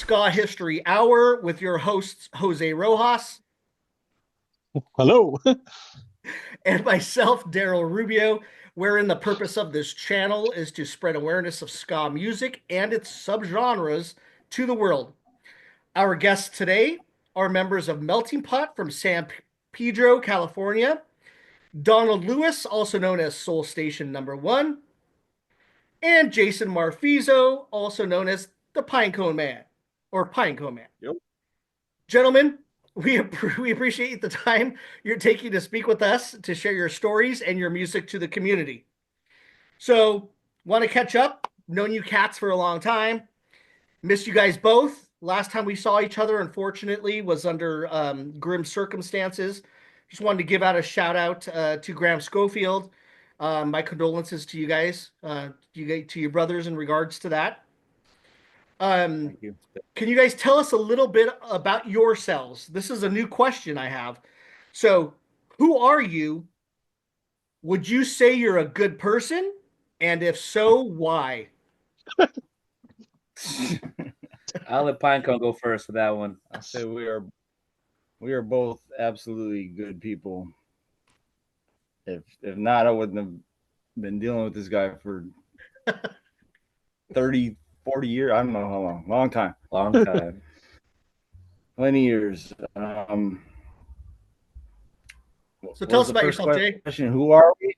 Ska History Hour with your hosts, Jose Rojas Hello. and myself, Daryl Rubio, wherein the purpose of this channel is to spread awareness of ska music and its subgenres to the world. Our guests today are members of Melting Pot from San Pedro, California, Donald Lewis, also known as Soul Station Number One, and Jason Marfizo, also known as the Pinecone Man or Pinecone Man. Yep. Gentlemen, we appreciate the time you're taking to speak with us to share your stories and your music to the community. So, want to catch up? Known you cats for a long time. Missed you guys both. Last time we saw each other, unfortunately, was under grim circumstances. Just wanted to give out a shout out to Graham Schofield. My condolences to you guys, to your brothers in regards to that. Thank you. Can you guys tell us a little bit about yourselves? This is a new question I have. So, who are you? Would you say you're a good person? And if so, why? I'll let Pinecone go first for that one. I say we are both absolutely good people. If not, I wouldn't have been dealing with this guy for 30, 40 years. I don't know how long. Long time. Long time. 20 years. So tell us about yourself, Jay. Question? Who are we?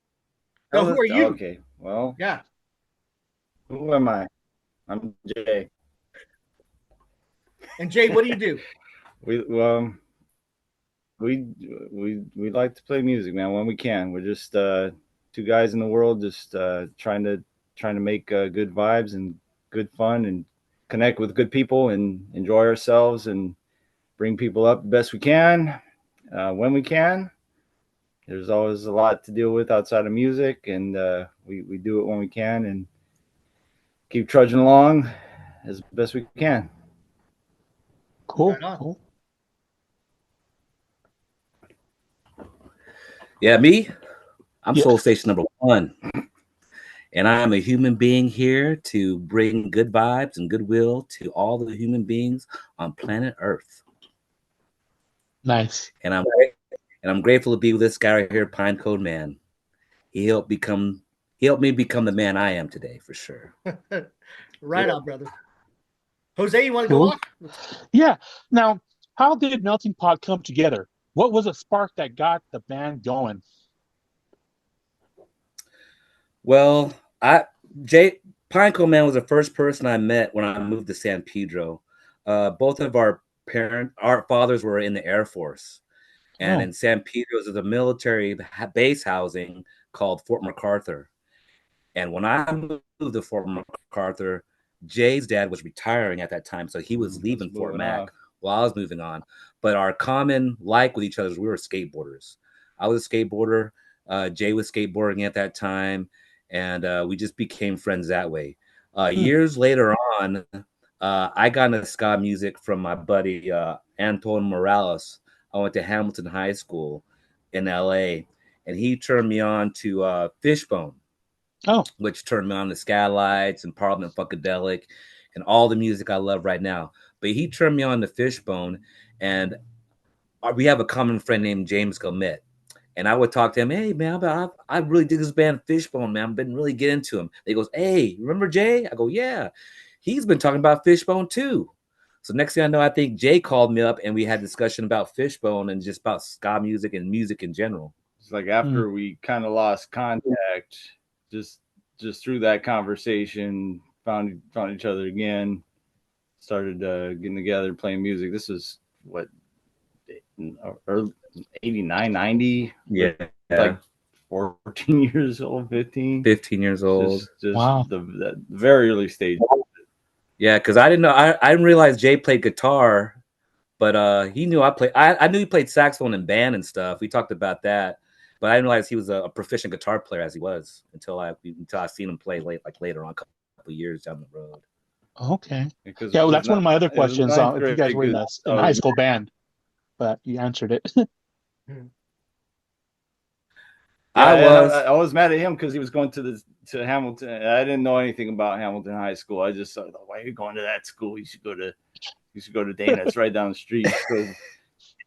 No, who are you? Okay. Well, Yeah. who am I? I'm Jay. And Jay, what do you do? We we like to play music, man, when we can. We're just two guys in the world, just trying to make good vibes and good fun and connect with good people and enjoy ourselves and bring people up the best we can when we can. There's always a lot to deal with outside of music, and we do it when we can and keep trudging along as best we can. Cool. Right cool. Yeah, me? I'm Soul Station Number One. And I'm a human being here to bring good vibes and goodwill to all the human beings on planet Earth. Nice. And I'm grateful to be with this guy right here, Pinecone Man. He helped me become the man I am today, for sure. Right on, brother. Jose, you want to go off? Yeah. Now, how did Melting Pot come together? What was a spark that got the band going? Well, Pinecone Man was the first person I met when I moved to San Pedro. Both of our fathers were in the Air Force. And in San Pedro, there's a military base housing called Fort MacArthur. And when I moved to Fort MacArthur, Jay's dad was retiring at that time, so he was leaving Fort Mac while I was moving on. But our common like with each other is we were skateboarders. I was a skateboarder. Jay was skateboarding at that time, and we just became friends that way. Years later on, I got into ska music from my buddy Anton Morales. I went to Hamilton High School in LA, and he turned me on to Fishbone. Which turned me on to Skylights and Parliament Funkadelic and all the music I love right now. But he turned me on to Fishbone, and we have a common friend named James Gilmet. And I would talk to him, hey, man, I really dig this band Fishbone, man. I've been really getting into him. He goes, hey, remember Jay? I go, yeah. He's been talking about Fishbone too. So next thing I know, I think Jay called me up and we had a discussion about Fishbone and just about ska music and music in general. It's like after we kind of lost contact, just through that conversation, found each other again, started getting together, playing music. This was what, early 89, 90? Yeah. Like 14 years old, 15 years old. Just wow. The very early stage. Yeah, because I didn't know. I didn't realize Jay played guitar, but he knew I played. I knew he played saxophone in band and stuff. We talked about that, but I didn't realize he was a proficient guitar player as he was until I seen him play later on, a couple of years down the road. Okay. Yeah, well, that's one of my other questions. If you guys were in a high school band, but you answered it. I was. I was mad at him because he was going to Hamilton. I didn't know anything about Hamilton High School. I just thought, why are you going to that school? You should go to Dana. It's right down the street. So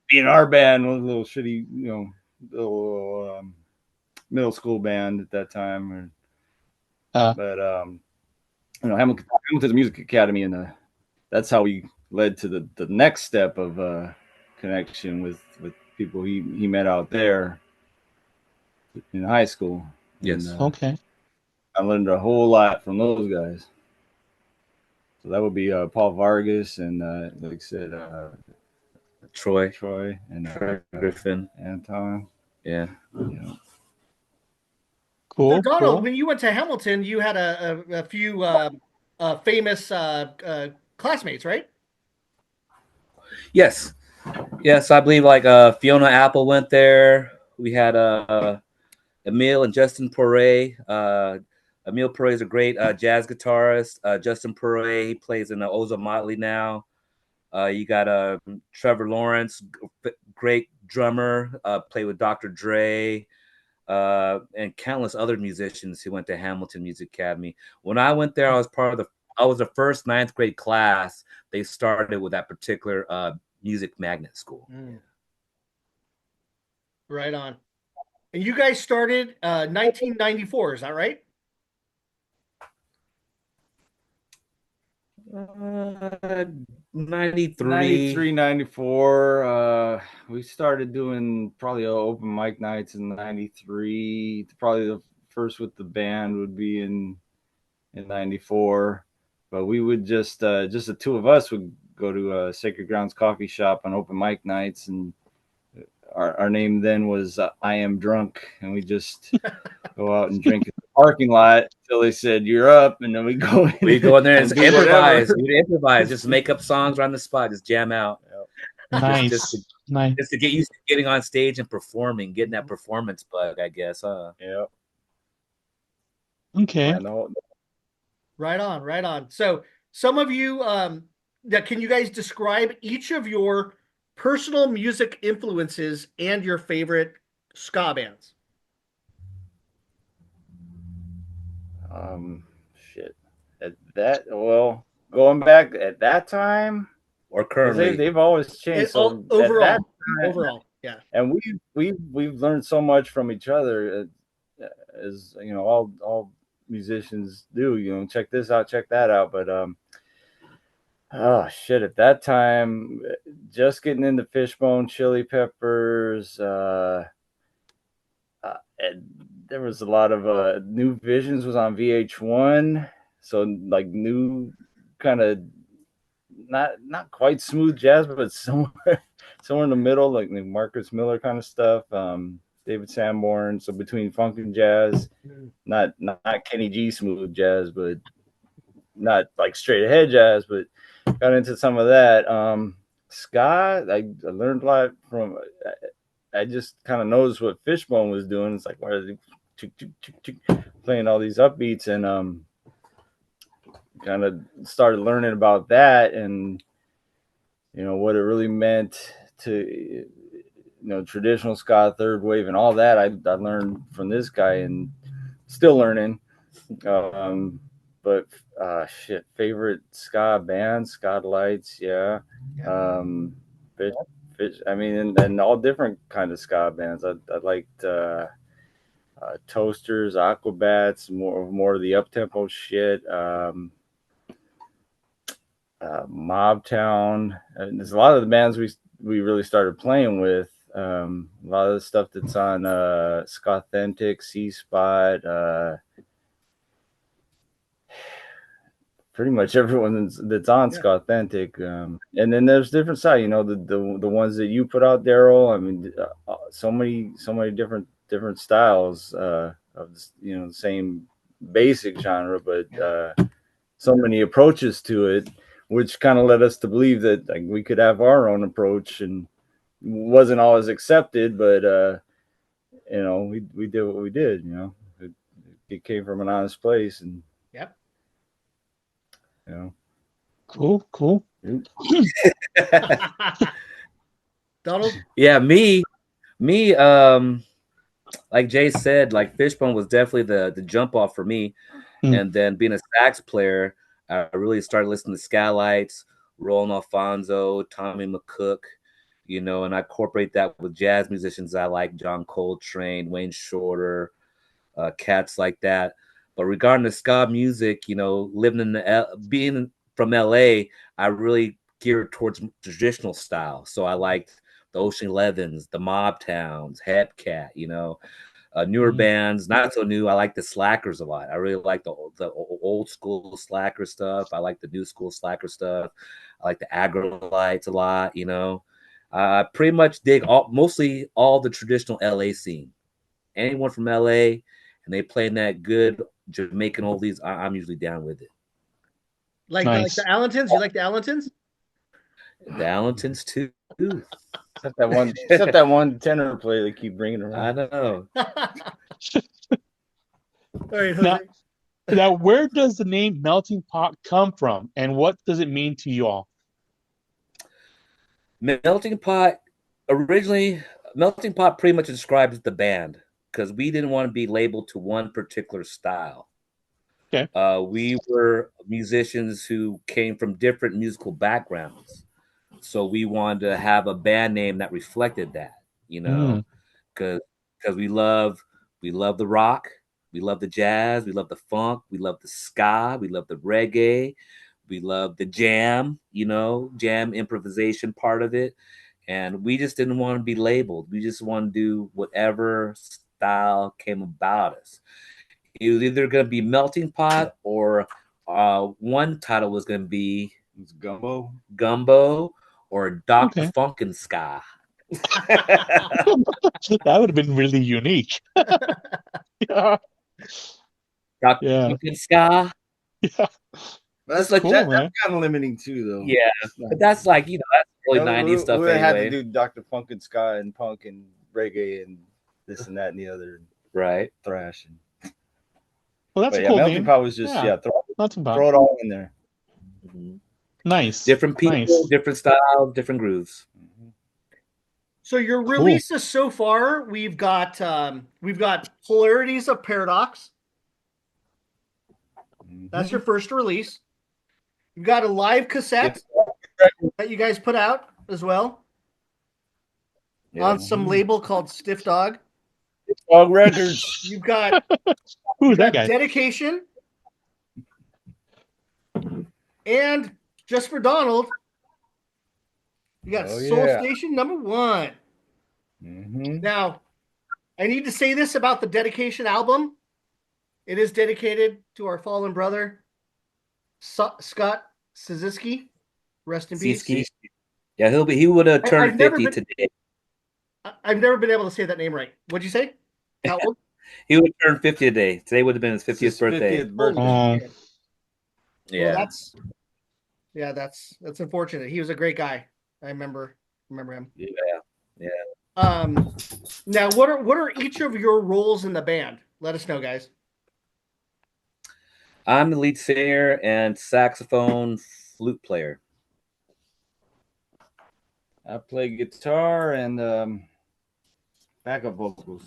being our band was a little shitty, little middle school band at that time. But Hamilton's Music Academy, and that's how we led to the next step of connection with people he met out there in high school. Yes. And, Okay. I learned a whole lot from those guys. So that would be Paul Vargas and like I said, Troy and Griffin. Anton. Yeah. Cool. So Donald, cool. when you went to Hamilton, you had a few famous classmates, right? Yes. I believe like Fiona Apple went there. We had Emile and Justin Poirier. Emile Poirier is a great jazz guitarist. Justin Poirier, he plays in the Oza Motley now. You got Trevor Lawrence, great drummer, played with Dr. Dre, and countless other musicians who went to Hamilton Music Academy. When I went there, I was the first 9th grade class they started with that particular music magnet school. Right on. And you guys started 1994, is that right? 93, 94. We started doing probably open mic nights in 93. Probably the first with the band would be in 94. But we would just the two of us would go to Sacred Grounds Coffee Shop on open mic nights, and our name then was I Am Drunk, and we just go out and drink in the parking lot until they said you're up, and then we go in. We go in there and improvise. Whatever. We'd improvise, just make up songs on the spot, just jam out. Nice. Just to get used to getting on stage and performing, getting that performance bug, I guess. Yeah. Okay. Right on. So some of you, can you guys describe each of your personal music influences and your favorite ska bands? Shit. Going back at that time or currently, they've always changed. So overall, yeah. And we've learned so much from each other, as you know, all musicians do. You know, check this out, check that out. But oh shit! At that time, just getting into Fishbone, Chili Peppers. And there was a lot of New Visions was on VH1, so like new kind of not quite smooth jazz, but somewhere in the middle, like Marcus Miller kind of stuff. David Sanborn, so between funk and jazz, not Kenny G smooth jazz, but not like straight ahead jazz, but got into some of that. Ska, I learned a lot from. I just kind of noticed what Fishbone was doing. It's like, why are they playing all these upbeats, and kind of started learning about that, and you know what it really meant to traditional ska, third wave, and all that. I learned from this guy, and still learning. But favorite ska band, Ska Lights, yeah. I mean, and all different kind of ska bands. I liked Toasters, Aquabats, more of the up-tempo shit. Mobtown. There's a lot of the bands we really started playing with. A lot of the stuff that's on Ska Authentic, C-Spot, pretty much everyone that's on Ska Authentic, and then there's different side. You know, the ones that you put out, Daryl. I mean, so many different styles of the same basic genre, but so many approaches to it, which kind of led us to believe that like we could have our own approach, and wasn't always accepted, but we did what we did. You know, it came from an honest place, and yep. Cool. Donald? Yeah, me. like Jay said, like Fishbone was definitely the jump off for me. Mm. And then being a sax player, I really started listening to Skylights, Roland Alfonso, Tommy McCook, and I incorporate that with jazz musicians I like, John Coltrane, Wayne Shorter, cats like that. But regarding the ska music, living in being from LA, I really geared towards traditional style. So I liked the Ocean Elevens, the Mob Towns, Hepcat, newer Mm. bands, not so new. I like the Slackers a lot. I really like the old school Slacker stuff. I like the new school Slacker stuff. I like the Agrolites a lot. I pretty much dig mostly all the traditional LA scene. Anyone from LA and they playing that good Jamaican oldies, I'm usually down with it. Like the Nice. Allentons? You like the Allentons? The Allentons too. Except that one tenor player they keep bringing around. I know. All right, Jose. Now, where does the name Melting Pot come from, and what does it mean to you all? Melting Pot originally, Melting Pot pretty much describes the band because we didn't want to be labeled to one particular style. Okay. We were musicians who came from different musical backgrounds, so we wanted to have a band name that reflected that, Mm. because we love the rock, we love the jazz, we love the funk, we love the ska, we love the reggae, we love the jam, jam improvisation part of it. And we just didn't want to be labeled. We just want to do whatever style came about us. It was either going to be Melting Pot or one title was going to be It's gumbo. Gumbo or Dr. Okay. Funkin' Ska. That would have been really unique. Yeah. Dr. Yeah. Funkin' Ska. Yeah. That's like cool, that's man. kind of limiting too, though. Yeah, but that's like, that's early 90s stuff we had to anyway. do Dr. Funk and ska and punk and reggae and this and that and the other Right. thrash. Well, that's But a yeah, cool Melting name. Pot was just Yeah. Melting Pot. throw it all in there. Mm-hmm. Nice. Different people, Nice. different styles, different grooves. Mm-hmm. So your Cool. releases so far, we've got Polarities of Paradox. That's your first release. You've got a live cassette that you guys put out as well on some label called Stiff Dog. Dog Records. You've got Who's that guy? Dedication. And just for Donald, you got Soul Station #1. Mm-hmm. Now, I need to say this about the Dedication album. It is dedicated to our fallen brother, Scott Szyczki. Rest in peace. Yeah, he would have turned 50 today. I've never been able to say that name right. What'd you say? How old? He would have turned 50 today. Today would have been his 50th birthday. 50th birthday. Yeah. Well, that's unfortunate. He was a great guy. I remember him. Yeah. Now what are each of your roles in the band? Let us know, guys. I'm the lead singer and saxophone flute player. I play guitar and backup vocals.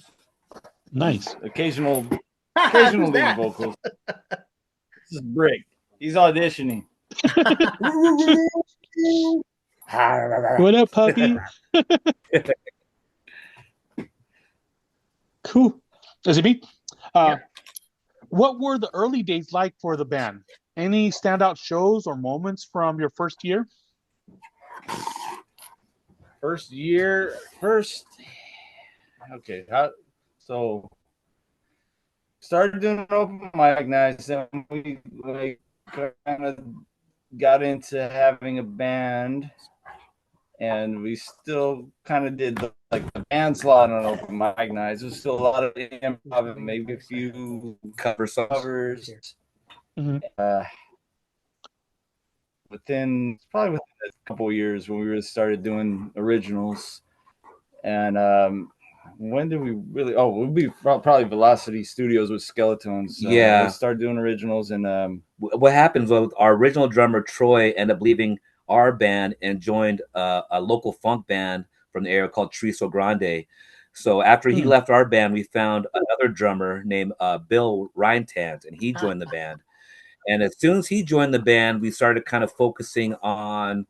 Nice. Occasional lead vocals. This is Brick. He's auditioning. What up, puppy? Cool. Is it me? Yeah. What were the early days like for the band? Any standout shows or moments from your first year? Okay. So started doing open mic nights, and we kind of got into having a band, and we still kind of did the band slot on open mic nights. There's still a lot of improv, and maybe a few covers. Mm-hmm. Within a couple of years when we really started doing originals, and when did we really? Oh, we'll be probably Velocity Studios with Skeletons. Yeah, we started doing originals, and what happens was our original drummer Troy ended up leaving our band and joined a local funk band from the area called Triso Grande. So after he left our band, we found another drummer named Bill Reintant, and he joined the band. And as soon as he joined the band, we started kind of focusing on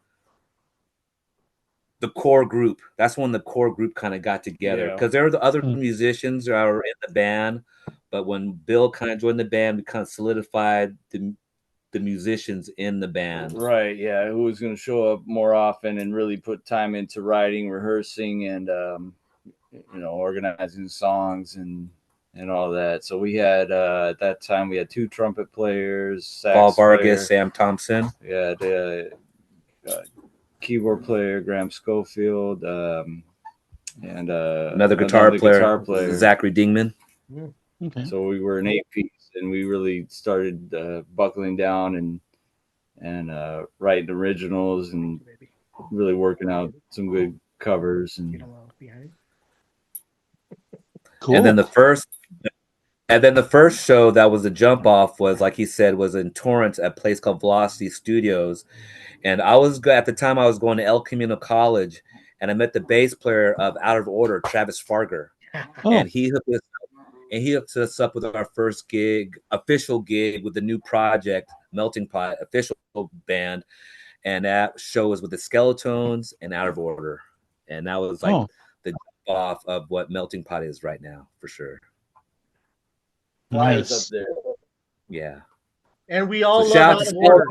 the core group. That's when the core group kind of got together, because there were the other musicians that were in the band, but when Bill kind of joined the band, we kind of solidified the musicians in the band. Right, yeah, who was going to show up more often and really put time into writing, rehearsing, and organizing songs and all that. So we had at that time we had 2 trumpet players, sax Paul Vargas, player, Sam Thompson. We had keyboard player Graham Schofield, and another guitar player, Zachary Dingman. Okay. So we were an 8-piece, and we really started buckling down and writing originals and really working out some good covers. And cool. And then the first show that was a jump off was, like he said, was in Torrance at a place called Velocity Studios. And I was at the time I was going to El Camino College, and I met the bass player of Out of Order, Travis Farger, and he hooked us up with our first official gig with the new project, Melting Pot, official band, and that show was with the Skeletones and Out of Order, and that was like the jump off of what Melting Pot is right now, for sure. Nice up there, yeah. And we all love Out of Order.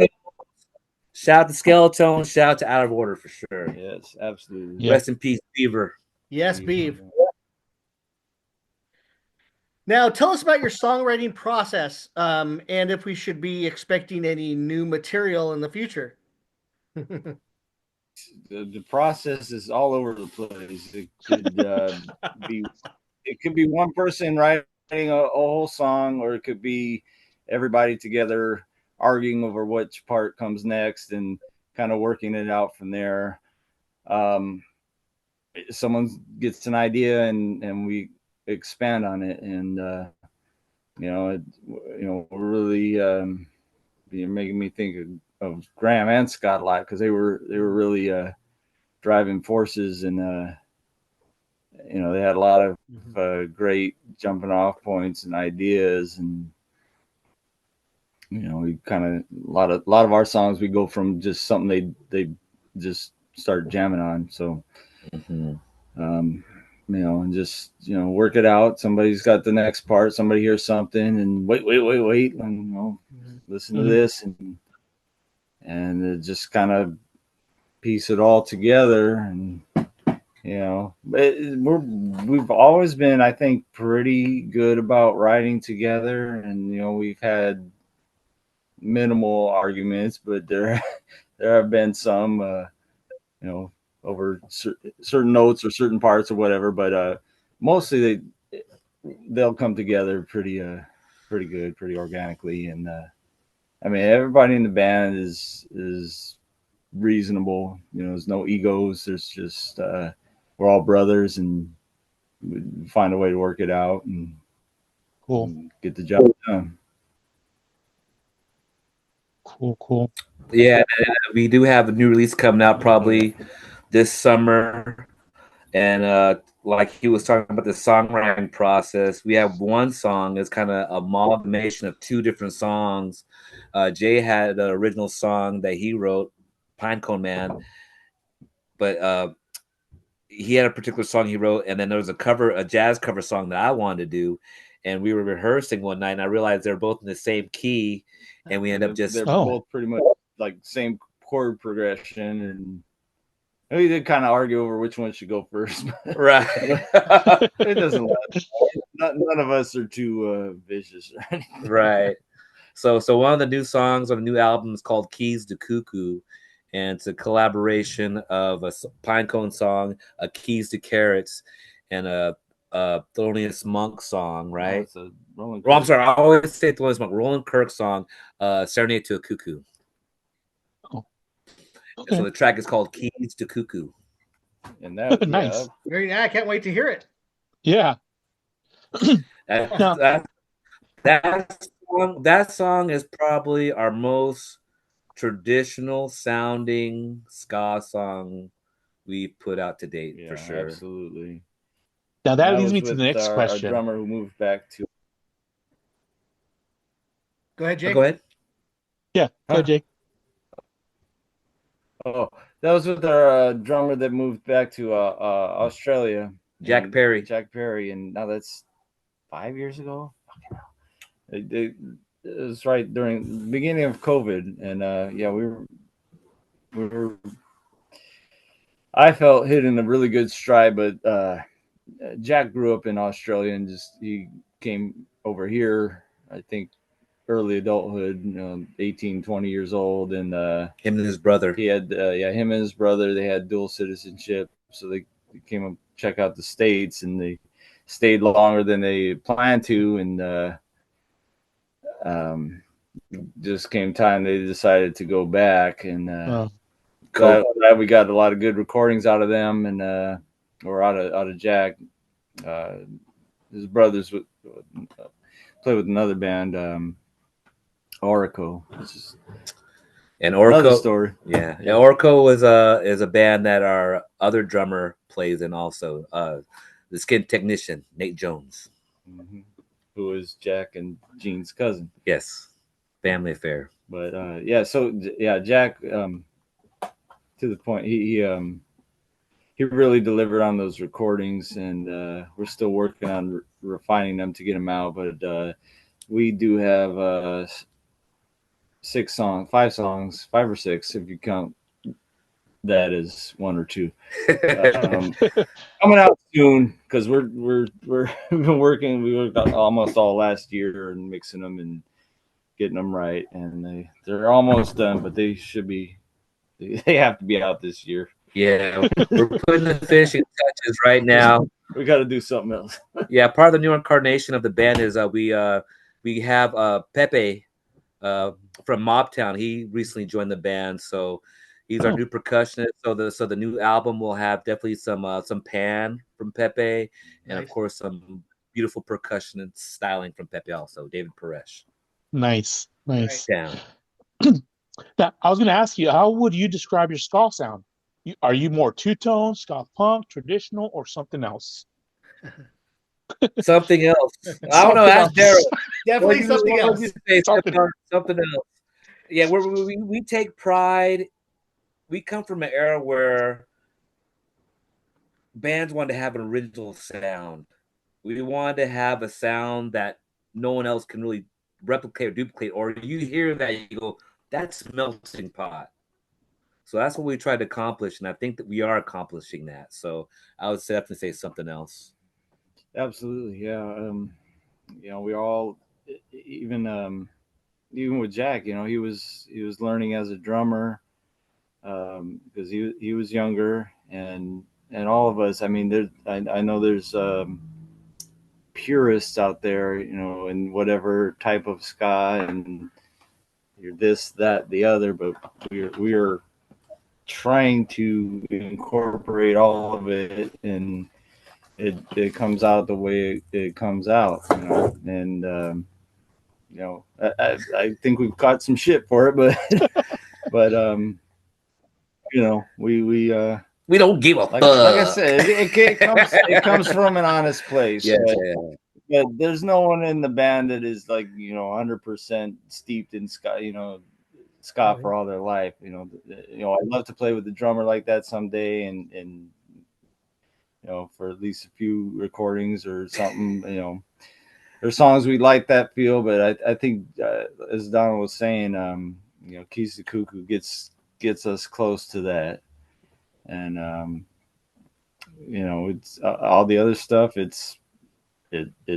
Shout out to Skeleton. Shout out to Out of Order for sure. Yes, absolutely. Rest in peace, Beaver. Yes, Beav. Now, tell us about your songwriting process, and if we should be expecting any new material in the future. The process is all over the place. It could be one person writing a whole song, or it could be everybody together arguing over which part comes next and kind of working it out from there. Someone gets an idea and we expand on it, and we're really you're making me think of Graham and Scott a lot, because they were really driving forces, and they had a lot of great jumping off points and ideas, and we kind of a lot of our songs we go from just something they just start jamming on. So and just work it out. Somebody's got the next part, somebody hears something, and wait, and listen to this, and just kind of piece it all together. And we've always been, I think, pretty good about writing together, and we've had minimal arguments, but there have been some over certain notes or certain parts or whatever, but mostly they'll come together pretty good, pretty organically. And I mean, everybody in the band is reasonable. There's no egos. There's just we're all brothers, and we find a way to work it out and get the job done. Cool. Yeah, we do have a new release coming out probably this summer, and like he was talking about the songwriting process, we have one song that's kind of a amalgamation of 2 different songs. Jay had the original song that he wrote, Pinecone Man, but he had a particular song he wrote, and then there was a jazz cover song that I wanted to do, and we were rehearsing one night, and I realized they're both in the same key, and we ended up just... They're both pretty much like same chord progression, and we did kind of argue over which one should go first. Right. It doesn't matter. None of us are too vicious or anything. Right. So one of the new songs on the new album is called Keys to Cuckoo, and it's a collaboration of a Pinecone song, a Keys to Carrots, and a Thelonious Monk song, right? I'm sorry, I always say Thelonious Monk. Roland Kirk song, Serenade to a Cuckoo. Okay. So the track is called Keys to Cuckoo. And that nice. I can't wait to hear it. Yeah. That song is probably our most traditional sounding ska song we put out to date, for sure. Absolutely. Now that leads was me to with the next our question. drummer who moved back to. Go ahead, Jake. Go ahead. Yeah, go ahead, Jake. Oh, that was with our drummer that moved back to Australia. Jack Perry. Jack Perry, and now that's 5 years ago. It was right during the beginning of COVID, and yeah, we were. I felt hit in a really good stride, but Jack grew up in Australia and he came over here. I think early adulthood, 18, 20 years old, and him and his brother. He had him and his brother. They had dual citizenship, so they came and check out the states, and they stayed longer than they planned to, and just came time they decided to go back, and glad we got a lot of good recordings out of them, and or out of Jack. His brothers play with another band, Oracle. And Orco story. Yeah. And Orco is a band that our other drummer plays in also. The Skin Technician, Nate Jones. Mm-hmm. Who is Jack and Gene's cousin. Yes. Family affair. But Jack, to the point, he really delivered on those recordings, and we're still working on refining them to get them out. But we do have 5 songs, 5 or 6 if you count that as 1 or 2, coming out soon, because we've been working. We worked almost all last year and mixing them and getting them right, and they're almost done, but they have to be out this year. Yeah, we're putting the finishing touches right now. We got to do something else. Yeah, part of the new incarnation of the band is we have Pepe from Mobtown. He recently joined the band, so he's our new percussionist. So the new album will have definitely some pan from Pepe, and Nice. of course some beautiful percussion and styling from Pepe also, David Paresh. Nice. Right. Down. Now, I was going to ask you, how would you describe your ska sound? Are you more two-tone, ska punk, traditional, or something else? Something else. I don't know. Ask Daryl. Definitely something else. Something else. Yeah, we take pride. We come from an era where bands wanted to have an original sound. We wanted to have a sound that no one else can really replicate or duplicate. Or you hear that, you go, that's Melting Pot. So that's what we tried to accomplish, and I think that we are accomplishing that. So I would definitely say something else. Absolutely, yeah. We all, even with Jack, he was learning as a drummer, because he was younger, and all of us. I mean, I know there's purists out there, in whatever type of ska, and you're this, that, the other, but we're trying to incorporate all of it, and it comes out the way it comes out, and I think we've caught some shit for it, but we don't give a fuck. Like I said, it comes from an honest place. Yeah. But there's no one in the band that is 100% steeped in ska, ska for all their life. I'd love to play with a drummer like that someday, and for at least a few recordings or something. There's songs we like that feel, but I think as Donald was saying, Keys to Cuckoo gets us close to that, and it's all the other stuff. It's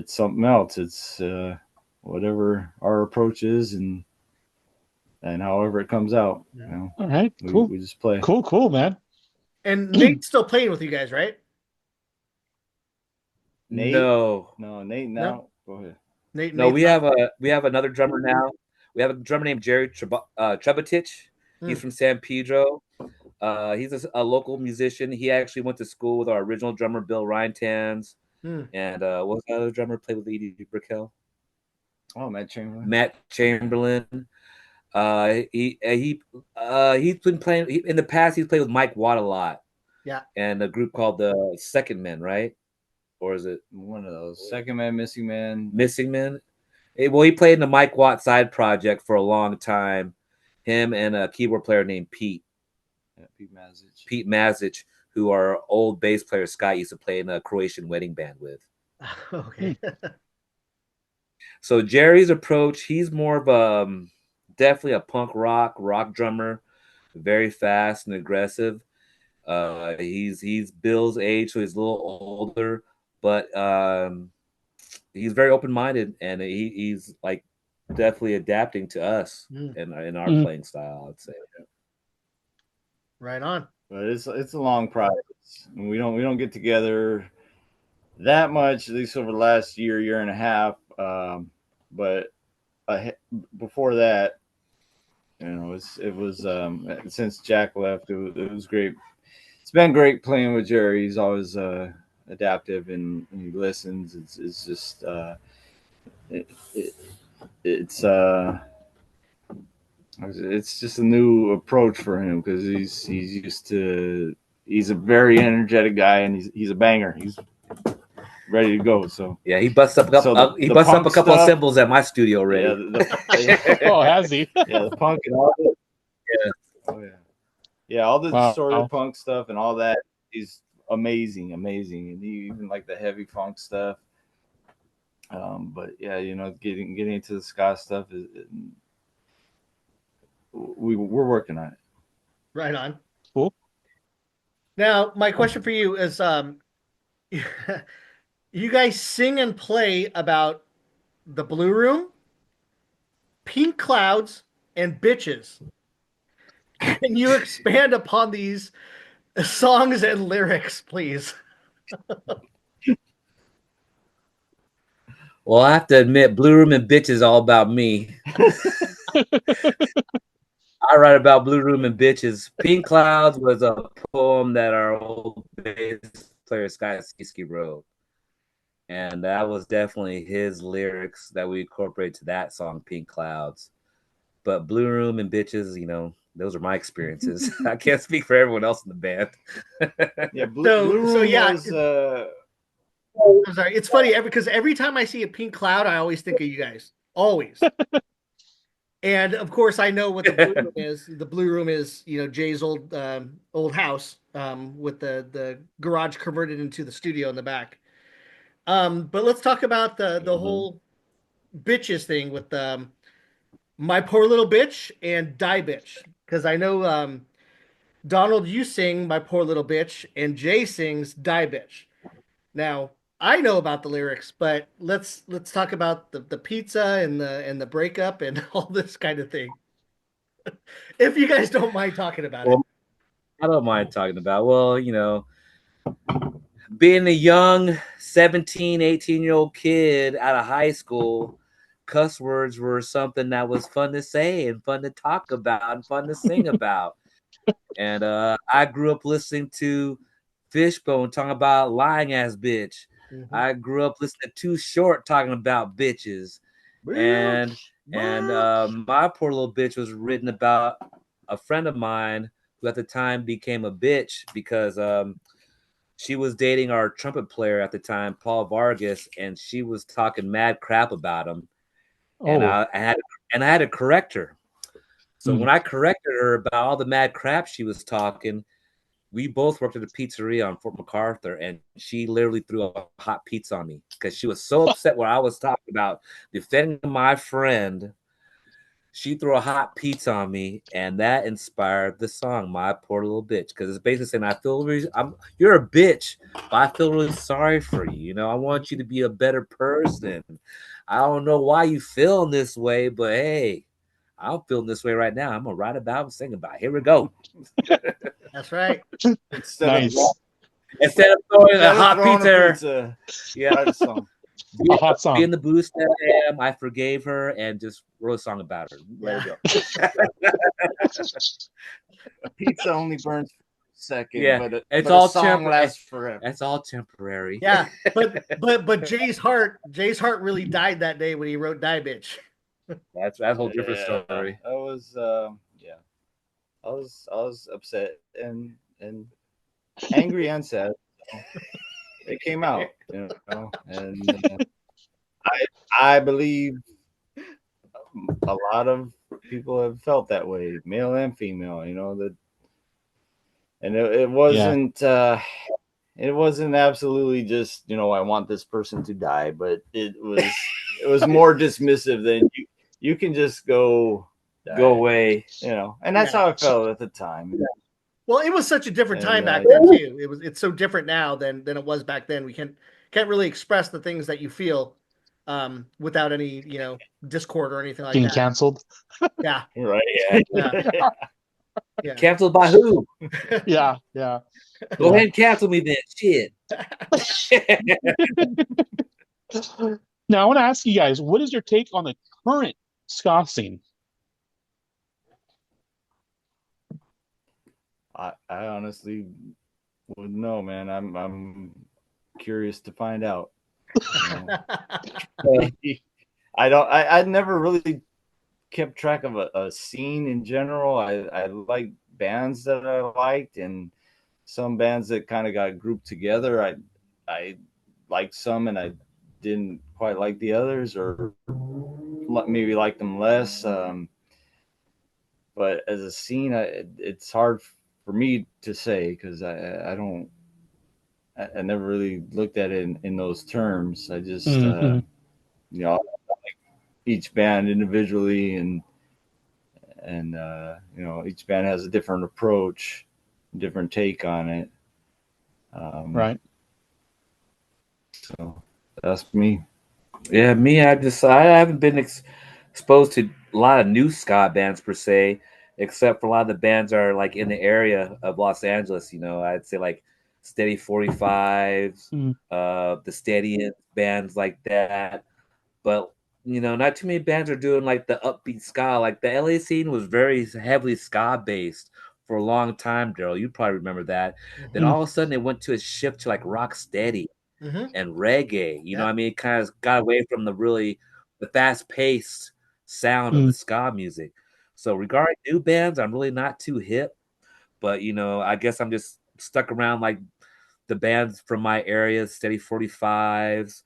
something else. It's whatever our approach is, and however it comes out. All right, cool. We just play. Cool, man. And Nate's still playing with you guys, right? Nate? No, Nate. Now, No? Go ahead. Nate. No, we have another drummer now. We have a drummer named Jerry Trebatich. He's from San Pedro. He's a local musician. He actually went to school with our original drummer Bill Rintans. And what was the other drummer played with Edie Brickell? Oh, Matt Chamberlain. He's been playing in the past. He's played with Mike Watt a lot. Yeah. And a group called the Second Men, right? or is it One of those. Second Man, Missing Man. Missing Men? Well, he played in the Mike Watt side project for a long time. Him and a keyboard player named Pete. Yeah, Pete Mazic. Pete Mazic, who our old bass player Scott used to play in a Croatian wedding band with. Okay. So Jerry's approach, he's more of definitely a punk rock drummer, very fast and aggressive. He's Bill's age, so he's a little older, but he's very open minded, and he's like definitely adapting to us in our playing style, I'd say. Right on. But it's a long process. And we don't get together that much, at least over the last year and a half. But before that, it was since Jack left, it was great. It's been great playing with Jerry. He's always adaptive and he listens. It's just it's just a new approach for him because he's used to. He's a very energetic guy and he's a banger. He's ready to go. So yeah, he busts up a couple of cymbals at my studio already. Yeah, oh, has he? Yeah, the punk and all that. Yeah. Oh yeah. Yeah, all the distorted punk stuff and all that is amazing. And he even like the heavy funk stuff. But yeah, getting into the ska stuff we're working on it. Right on. Cool. Now, my question for you is, you guys sing and play about the Blue Room, Pink Clouds, and Bitches. Can you expand upon these songs and lyrics, please? Well, I have to admit, Blue Room and Bitch is all about me. I write about Blue Room and Bitches. Pink Clouds was a poem that our old bass player Scott Skiski wrote. And that was definitely his lyrics that we incorporated to that song, Pink Clouds. But Blue Room and Bitches, those are my experiences. I can't speak for everyone else in the band. Yeah, Blue Room was... I'm sorry. It's funny because every time I see a pink cloud, I always think of you guys. Always. And of course, I know what the Blue Room is. The Blue Room is, Jay's old house with the garage converted into the studio in the back. But let's talk about the whole bitches thing with My Poor Little Bitch and Die Bitch, because I know Donald, you sing My Poor Little Bitch, and Jay sings Die Bitch. Now, I know about the lyrics, but let's talk about the pizza and the breakup and all this kind of thing. If you guys don't mind talking about it. I don't mind talking about. Well, being a young 17, 18-year-old kid out of high school, cuss words were something that was fun to say and fun to talk about and fun to sing about. And I grew up listening to Fishbone talking about lying ass bitch. Mm-hmm. I grew up listening to Too Short talking about bitches. Bitch. And My Poor Little Bitch was written about a friend of mine who at the time became a bitch because she was dating our trumpet player at the time, Paul Vargas, and she was talking mad crap about him. Oh. And I had to correct her. So when I corrected her about all the mad crap she was talking, we both worked at a pizzeria on Fort MacArthur, and she literally threw a hot pizza on me because she was so upset what I was talking about defending my friend. She threw a hot pizza on me, and that inspired the song "My Poor Little Bitch" because it's basically saying, you're a bitch, but I feel really sorry for you. I want you to be a better person. I don't know why you feel this way, but hey, I'm feeling this way right now. I'm gonna write about and sing about it. Here we go. That's right. Instead of throwing a hot pizza. Yeah, write a song. A hot song. Being the boost that I am, I forgave her and just wrote a song about her. Let it go. A pizza only burns for a second. Yeah, but it's all a song lasts forever. It's all temporary. Yeah, but Jay's heart really died that day when he wrote "Die Bitch." That's a whole different story. I was I was upset and angry and sad. They came out, and I believe a lot of people have felt that way, male and female. That, and it Yeah. it wasn't absolutely just I want this person to die, but it was more dismissive than you can just go Go die, away. and that's Yeah. how I felt at the time. Well, it was such a different time And back then too. It's so different now than it was back then. We can't really express the things that you feel without any discord or anything like Getting that. canceled. Yeah, right, yeah, yeah. yeah. Canceled by who? Yeah, yeah. Go ahead and cancel me then. Shit. Now I want to ask you guys, what is your take on the current ska scene? I honestly wouldn't know, man. I'm curious to find out. I don't. I never really kept track of a scene in general. I like bands that I liked, and some bands that kind of got grouped together. I liked some, and I didn't quite like the others, or maybe liked them less. But as a scene, it's hard for me to say because I don't. I never really looked at it in those terms. I just, Mm-hmm. each band individually, and each band has a different approach, different take on it. Right. So that's me. Yeah, me, I haven't been exposed to a lot of new ska bands per se, except for a lot of the bands are like in the area of Los Angeles. I'd say like Steady 45s, Mm. the Steady bands like that. But not too many bands are doing like the upbeat ska. Like the LA scene was very heavily ska based for a long time, Daryl. You probably remember that. Then Mhm. all of a sudden it went to a shift to like rock steady Mhm. and reggae. You know Yeah. what I mean? It kind of got away from the fast paced sound of the Mm. ska music. So regarding new bands, I'm really not too hip, but I guess I'm just stuck around like the bands from my area, Steady 45s,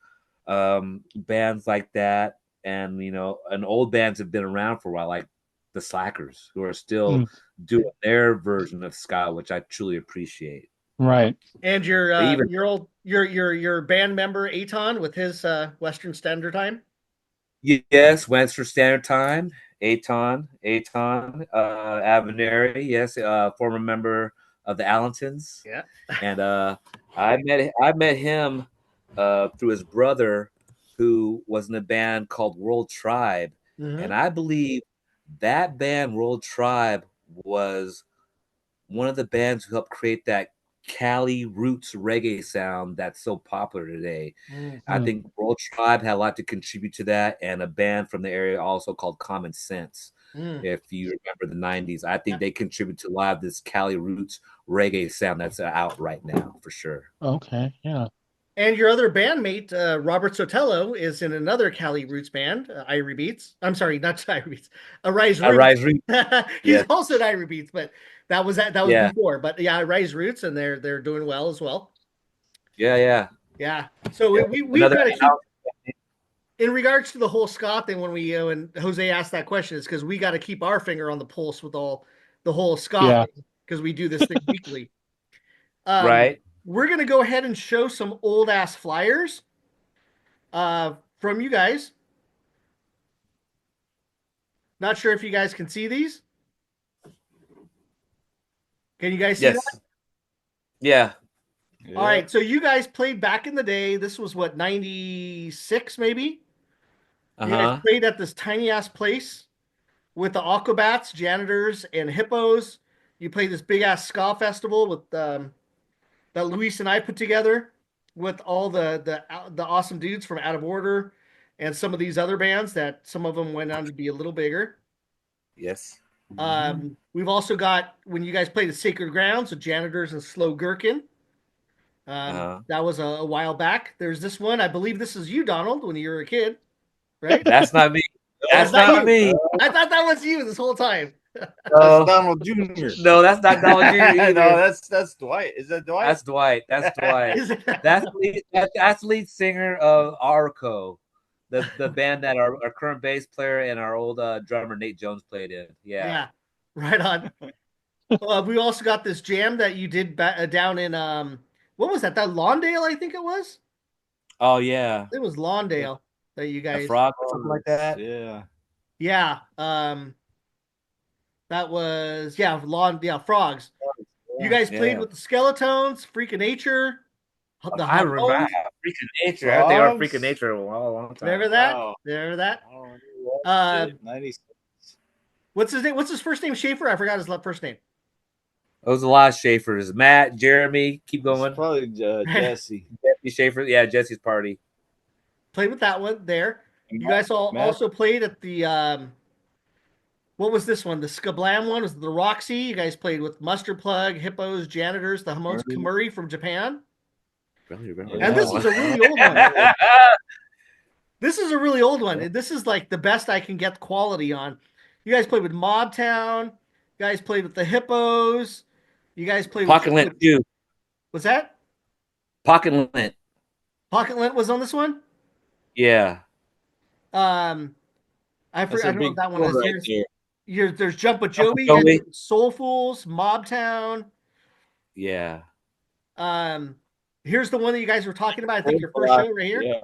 bands like that. And old bands have been around for a while, like the Slackers, who are still Mm. doing their version of ska, which I truly appreciate. Right. And But even your band member Aton with his Western Standard Time. Yes, Western Standard Time, Aton, Avenary, yes, former member of the Allentons, Yeah. and I met him through his brother, who was in a band called World Tribe, and Mm-hmm. I believe that band World Tribe was one of the bands who helped create that Cali roots reggae sound that's so popular today. I Mm. think World Tribe had a lot to contribute to that, and a band from the area also called Common Sense. Mm. If you remember the '90s, I Yeah. think they contribute to a lot of this Cali roots reggae sound that's out right now for sure. Okay. Yeah. And your other bandmate, Robert Sotelo, is in another Cali Roots band, Irie Beats. I'm sorry, not Irie Beats, Rise I Roots. rise, re- He's yeah, also in Irie Beats, but that was yeah, before. But yeah, Rise Roots, and they're doing well as well. yeah. Yeah. So we've Another got to keep out. in regards to the whole Scott thing when we when Jose asked that question is because we got to keep our finger on the pulse with all the whole Scott Yeah. thing because we do this thing weekly. Um, Right. we're gonna go ahead and show some old ass flyers from you guys. Not sure if you guys can see these. Can you guys see that? Yes. Yeah. All Yeah. right. So you guys played back in the day. This was what, 96 maybe? Uh You guys huh. played at this tiny ass place with the Aquabats, janitors, and hippos. You played this big ass ska festival with that Luis and I put together with all the awesome dudes from Out of Order and some of these other bands that some of them went on to be a little bigger. Yes. We've also got when you guys played at Sacred Grounds with janitors and Slow Gherkin. Uh huh. That was a while back. There's this one. I believe this is you, Donald, when you were a kid, right? That's not me. Oh, it's That's not not you. me. I thought that was you this whole time. That's Donald Jr. No, that's not Donald Jr. either. No, that's Dwight. Is that Dwight? That's Dwight. That's Dwight. Is it? That's lead singer of Arco, the band that our current bass player and our old drummer Nate Jones played in. Yeah, right on. We also got this jam that you did down in what was that? That Lawndale, I think it was. Oh yeah, It was Lawndale that you a guys. frog or something like that. Yeah. Yeah. That was frogs. You guys played with the Skeletons, Freak of Nature, the I remember Humbones. Freaking Nature. I think our Frogs? Freaking Nature a long time. Remember that? Wow. Remember that? Oh, shit, 96. What's his name? What's his first name? Schaefer? I forgot his first name. It was a lot of Schaefers. Matt, Jeremy, keep It's going. probably Jesse. Jesse Schaefer. Yeah, Jesse's party. Played with that one there. You guys also played at the what was this one? The Skablam one was the Roxy. You guys played with Mustard Plug, Hippos, Janitors, the Hamones Kamuri from Japan. Really remember And that this one. is a really old one. This is a really old one. This is like the best I can get quality on. You guys played with Mobtown. You guys played with the Hippos. You guys played Pocket with Lint too. What's that? Pocket Lint. Pocket Lint was on this one. Yeah. I That's forgot. I a don't know big if that one is. right there. There's Jump with Joey, Joey. Soulfuls, Mobtown. Yeah. Here's the one that you guys were talking about. I think your first show right here. Yeah.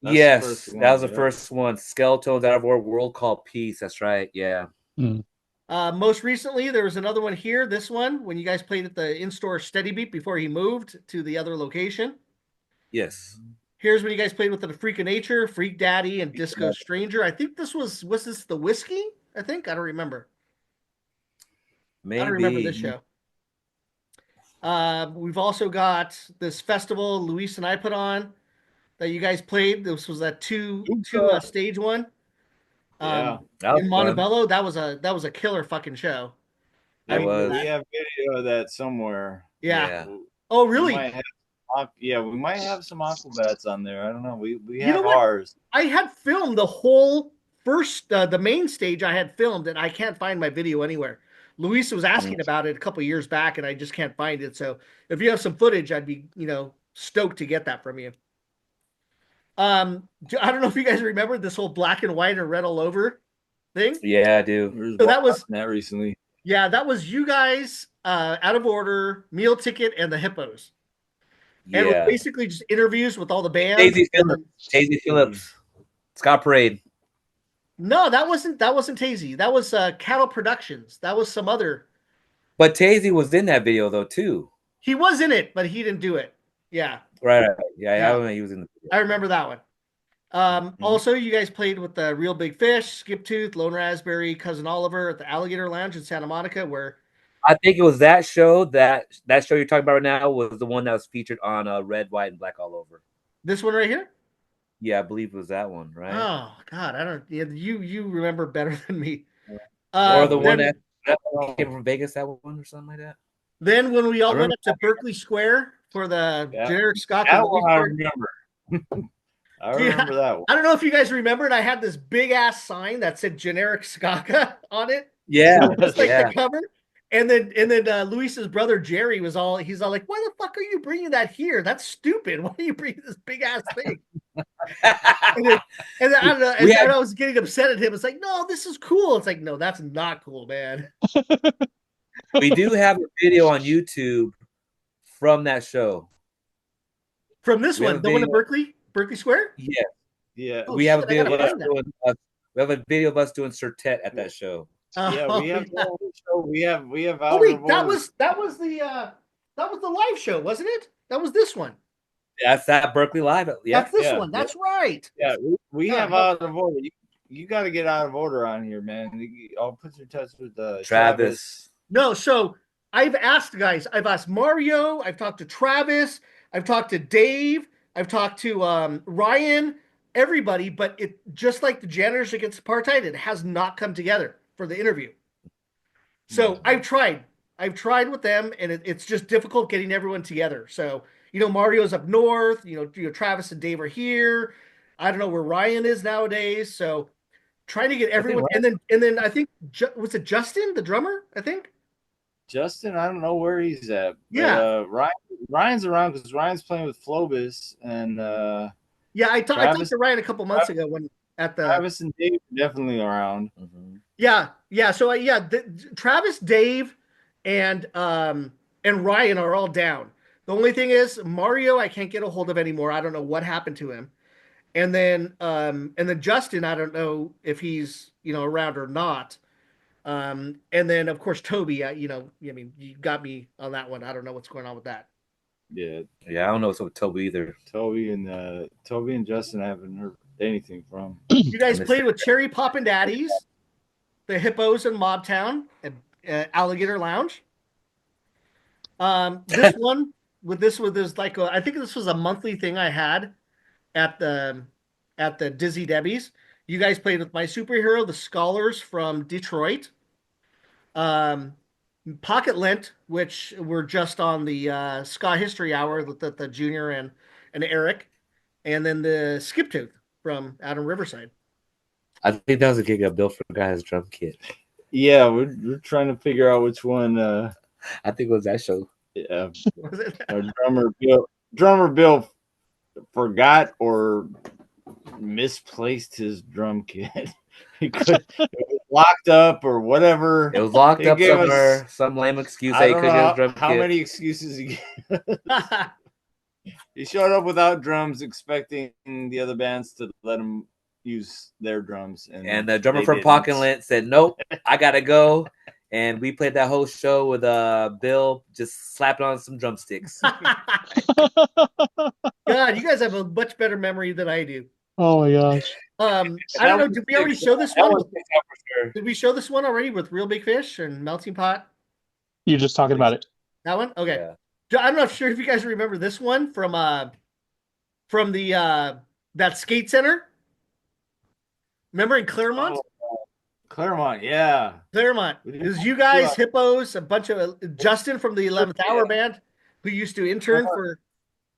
That's Yes, the first that was one, the first one. Skeletons out of our world called Peace. That's right. Yeah. Most recently, there was another one here. This one, when you guys played at the in-store Steady Beat before he moved to the other location. Yes. Here's when you guys played with the Freak of Nature, Freak Daddy, and Disco Stranger. I think this was this the Whiskey? I don't remember. Maybe. I don't remember this show. We've also got this festival Luis and I put on that you guys played. This was that two stage one. Yeah. In Montebello, that was a killer fucking show. We have video of that somewhere. Yeah. Oh, really? We might have some Aquabats on there. I don't know. We have ours. I had filmed the whole first, the main stage I had filmed, and I can't find my video anywhere. Luis was asking about it a couple years back, and I just can't find it. So if you have some footage, I'd be, stoked to get that from you. I don't know if you guys remember this whole black and white and red all over thing. Yeah, I do. So that was that recently. Yeah, that was you guys, Out of Order, Meal Ticket, and the Hippos. And it was basically just interviews with all the bands. Daisy Phillips, Scott Parade. No, that wasn't Tazy. That was Cattle Productions. That was some other. But Tazy was in that video though too. He was in it, but he didn't do it. Yeah. Right. Yeah. I remember he was in the video. I remember that one. Also, you guys played with the Real Big Fish, Skip Tooth, Lone Raspberry, Cousin Oliver at the Alligator Lounge in Santa Monica, where I think it was that show. That show you're talking about right now was the one that was featured on Red, White, and Black All Over. This one right here? Yeah, I believe it was that one, right? Oh God, I don't. Yeah, you remember better than me. Or the one that came from Vegas, that one or something like that. Then when we all went up to Berkeley Square for the generic Scott. That one I remember. I remember that one. I don't know if you guys remember it. I had this big ass sign that said generic Skaka on it. Yeah. Just like the cover. And then Luis's brother Jerry he's all like, why the fuck are you bringing that here? That's stupid. Why are you bringing this big ass thing? and then I don't know. And I was getting upset at him. It's like, no, this is cool. It's like, no, that's not cool, man. We do have a video on YouTube from that show. From this one, the one in Berkeley Square? Yeah. Yeah. We have a video of us doing Surtet at that show. Yeah, we have the show. We have Oh wait, that was the live show, wasn't it? That was this one. That's that Berkeley Live. Yeah, that's this one. That's right. Yeah, we have Out of Order. You got to get Out of Order on here, man. I'll put you in touch with Travis. No, so I've asked guys. I've asked Mario. I've talked to Travis. I've talked to Dave. I've talked to Ryan. Everybody, but it just like the Janitors Against Apartheid, it has not come together for the interview. So I've tried with them, and it's just difficult getting everyone together. So Mario's up north. Travis and Dave are here. I don't know where Ryan is nowadays. So trying to get everyone, and then I think was it Justin, the drummer? I think. Justin, I don't know where he's at. Yeah. But, Ryan's around because Ryan's playing with Flobus and Yeah, I talked Travis, to Ryan a couple months ago when at the Travis and Dave are definitely around. yeah. So Travis, Dave, and Ryan are all down. The only thing is Mario, I can't get a hold of anymore. I don't know what happened to him. And then Justin, I don't know if he's around or not. And then of course Toby, I mean, you got me on that one. I don't know what's going on with that. Yeah, I don't know what's up with Toby either. Toby and Justin, I haven't heard anything from. You guys played with Cherry Poppin' Daddies, the Hippos in Mobtown, at Alligator Lounge. This one with this like I think this was a monthly thing I had at the Dizzy Debbie's. You guys played with My Superhero, the Scholars from Detroit, Pocket Lint, which were just on the Ska History Hour with the Junior and Eric, and then the Skip Tooth from out in Riverside. I think that was a gig I built for a guy's drum kit. Yeah, we're trying to figure out which one. I think it was that show. Yeah, our drummer Bill forgot or misplaced his drum kit. It was locked up or whatever. It was locked up somewhere. Some lame excuse. I don't know drum how kit. many excuses he gave. He showed up without drums, expecting the other bands to let him use their drums. And the drummer from Pocket Lint said, "Nope, I gotta go." And we played that whole show with Bill just slapping on some drumsticks. God, you guys have a much better memory than I do. Oh my gosh. I don't know. Did we already show this one? Did we show this one already with Real Big Fish and Melting Pot? You're just talking about it. That one? Okay. Yeah. I'm not sure if you guys remember this one from the that skate center. Remember in Claremont? Claremont, yeah. Claremont. It was you guys, Hippos, a bunch of Justin from the 11th Hour band who used to intern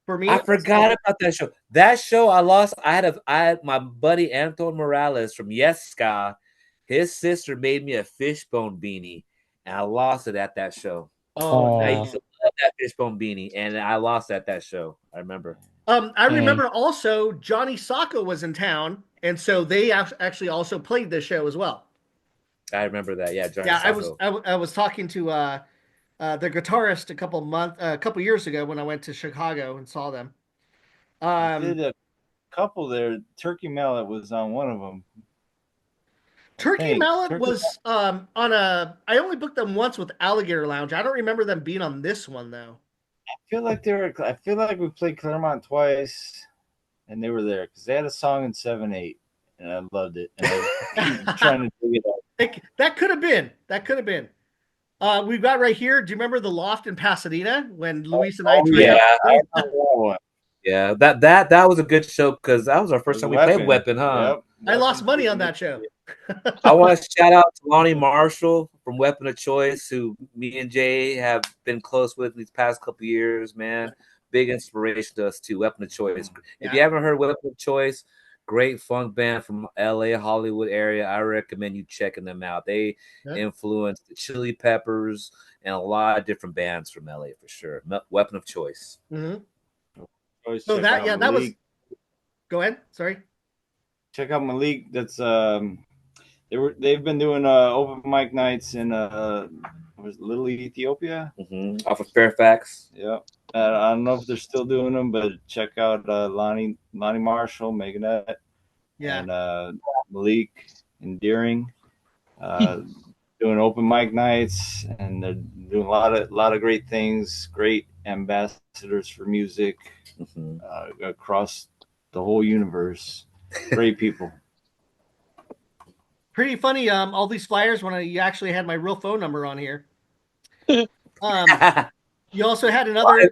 for me. I forgot about that show. That show I lost. I had my buddy Anton Morales from Yes Ska. His sister made me a fishbone beanie, and I lost it at that show. Oh, I used to love that fishbone beanie, and I lost it at that show. I remember. I remember also Johnny Sacco was in town, and so they actually also played this show as well. I remember that. Yeah, Johnny Sacco. I was talking to the guitarist a couple years ago when I went to Chicago and saw them. I did a couple there. Turkey Mallet was on one of them. Turkey Mallet was on a. I only booked them once with Alligator Lounge. I don't remember them being on this one though. I feel like we played Claremont twice, and they were there because they had a song in 7/8, and I loved it. And I was trying to dig it up. That could have been. We've got right here. Do you remember the Loft in Pasadena when Luis and I tried out? Yeah, that was a good show because that was our first time we played Weapon, huh? Yep. I lost money on that show. I want to shout out to Lonnie Marshall from Weapon of Choice, who me and Jay have been close with these past couple years, man. Big inspiration to us too, Weapon of Choice. Yeah. If you haven't heard Weapon of Choice, great funk band from LA, Hollywood area. I recommend you checking them out. They influenced the Chili Peppers and a lot of different bands from LA for sure. Weapon of Choice. Mm-hmm. So that was. Go ahead. Sorry. Check out Malik. That's they've been doing open mic nights in was Little Ethiopia off of Fairfax. Yeah. I don't know if they're still doing them, but check out Lonnie Marshall, Meganette, and Malik and Deering, doing open mic nights, and they're doing a lot of great things. Great ambassadors for music across the whole universe. Great people. Pretty funny. All these flyers when I actually had my real phone number on here. You also had another.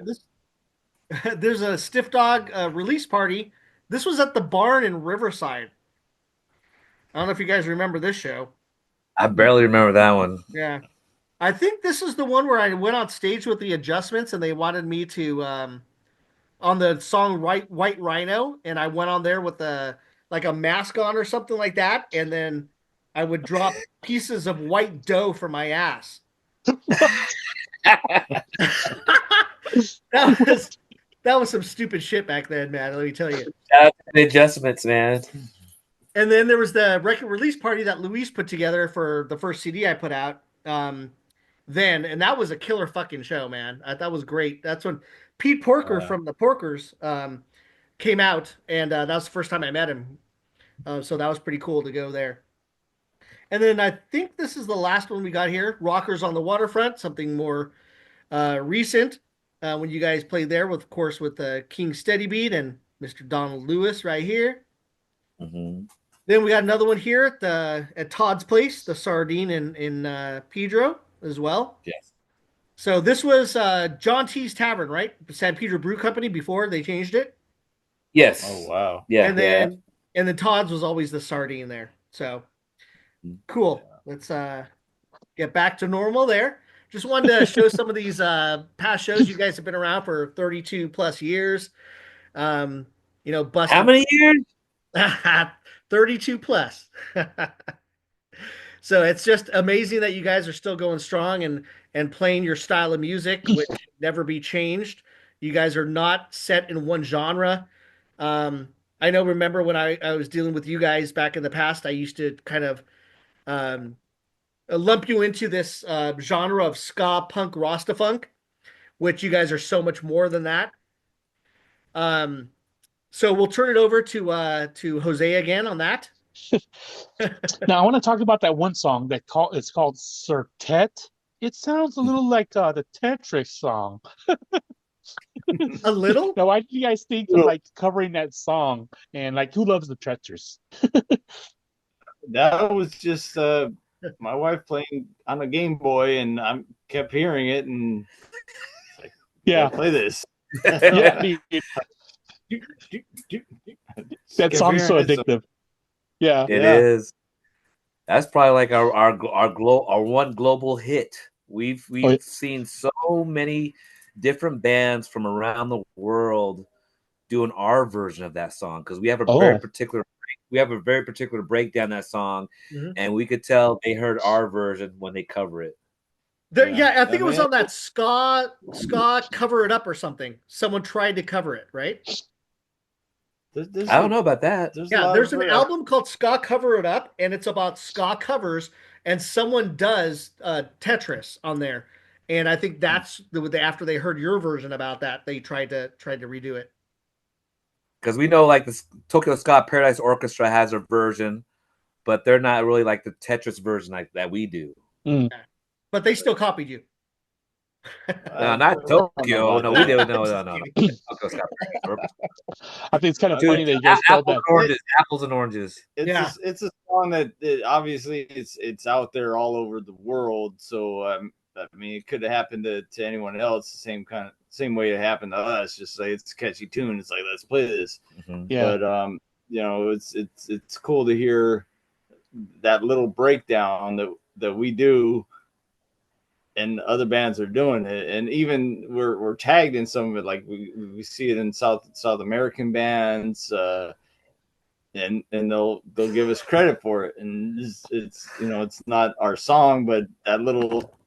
There's a Stiff Dog release party. This was at the barn in Riverside. I don't know if you guys remember this show. I barely remember that one. Yeah, I think this is the one where I went on stage with the Adjustments, and they wanted me to on the song White Rhino, and I went on there with the like a mask on or something like that, and then I would drop pieces of white dough from my ass. That was that was some stupid shit back then, man. Let me tell you. Shout out to the adjustments, man. And then there was the record release party that Luis put together for the first CD I put out. Then, and that was a killer fucking show, man. That was great. That's when Pete Porker from the Porkers came out, and that was the first time I met him. So that was pretty cool to go there. And then I think this is the last one we got here, Rockers on the Waterfront, something more recent. When you guys played there, with of course with King Steadybeat and Mr. Donald Lewis right here. Mm-hmm. Then we got another one here at Todd's Place, the Sardine in Pedro as well. Yes. So this was John T's Tavern, right? San Pedro Brew Company before they changed it. Yes. Oh wow. Yeah. And then Todd's was always the Sardine there. So cool. Let's get back to normal there. Just wanted to show some of these past shows. You guys have been around for 32 plus years. You know, busted. How many years? 32 plus. So it's just amazing that you guys are still going strong and playing your style of music, which should never be changed. You guys are not set in one genre. I know, remember when I was dealing with you guys back in the past, I used to kind of lump you into this genre of ska, punk, Rastafunk, which you guys are so much more than that. So we'll turn it over to Jose again on that. Now I want to talk about that one song it's called Sertet. It sounds a little like the Tetris song. A little? Now, why do you guys think of like covering that song? And like, who loves the Tetris? That was just my wife playing on a Game Boy, and I kept hearing it, and like, yeah, play this. Yeah, that song's so addictive. Yeah, It is. That's probably like our one global hit. We've seen so many different bands from around the world doing our version of that song, because we have a very particular breakdown that song, and we could tell they heard our version when they cover it. I think it was on that ska Cover It Up or something. Someone tried to cover it, right? I don't know about that. There's an album called Ska Cover It Up, and it's about ska covers, and someone does Tetris on there. And I think that's after they heard your version about that, they tried to redo it. Because we know like the Tokyo Ska Paradise Orchestra has a version, but they're not really like the Tetris version like that we do. But they still copied you. No, not Tokyo. No, we didn't. No. Tokyo Ska Paradise Orchestra. I think it's kind of funny that you guys felt that. Apples and oranges. It's a song that obviously it's out there all over the world. So I mean, it could have happened to anyone else. The same way it happened to us. Just like it's a catchy tune. It's like, let's play this. Yeah. But you know, it's cool to hear that little breakdown that we do, and other bands are doing it, and even we're tagged in some of it. Like we see it in South American bands, and they'll give us credit for it. And it's you know, it's not our song, but that little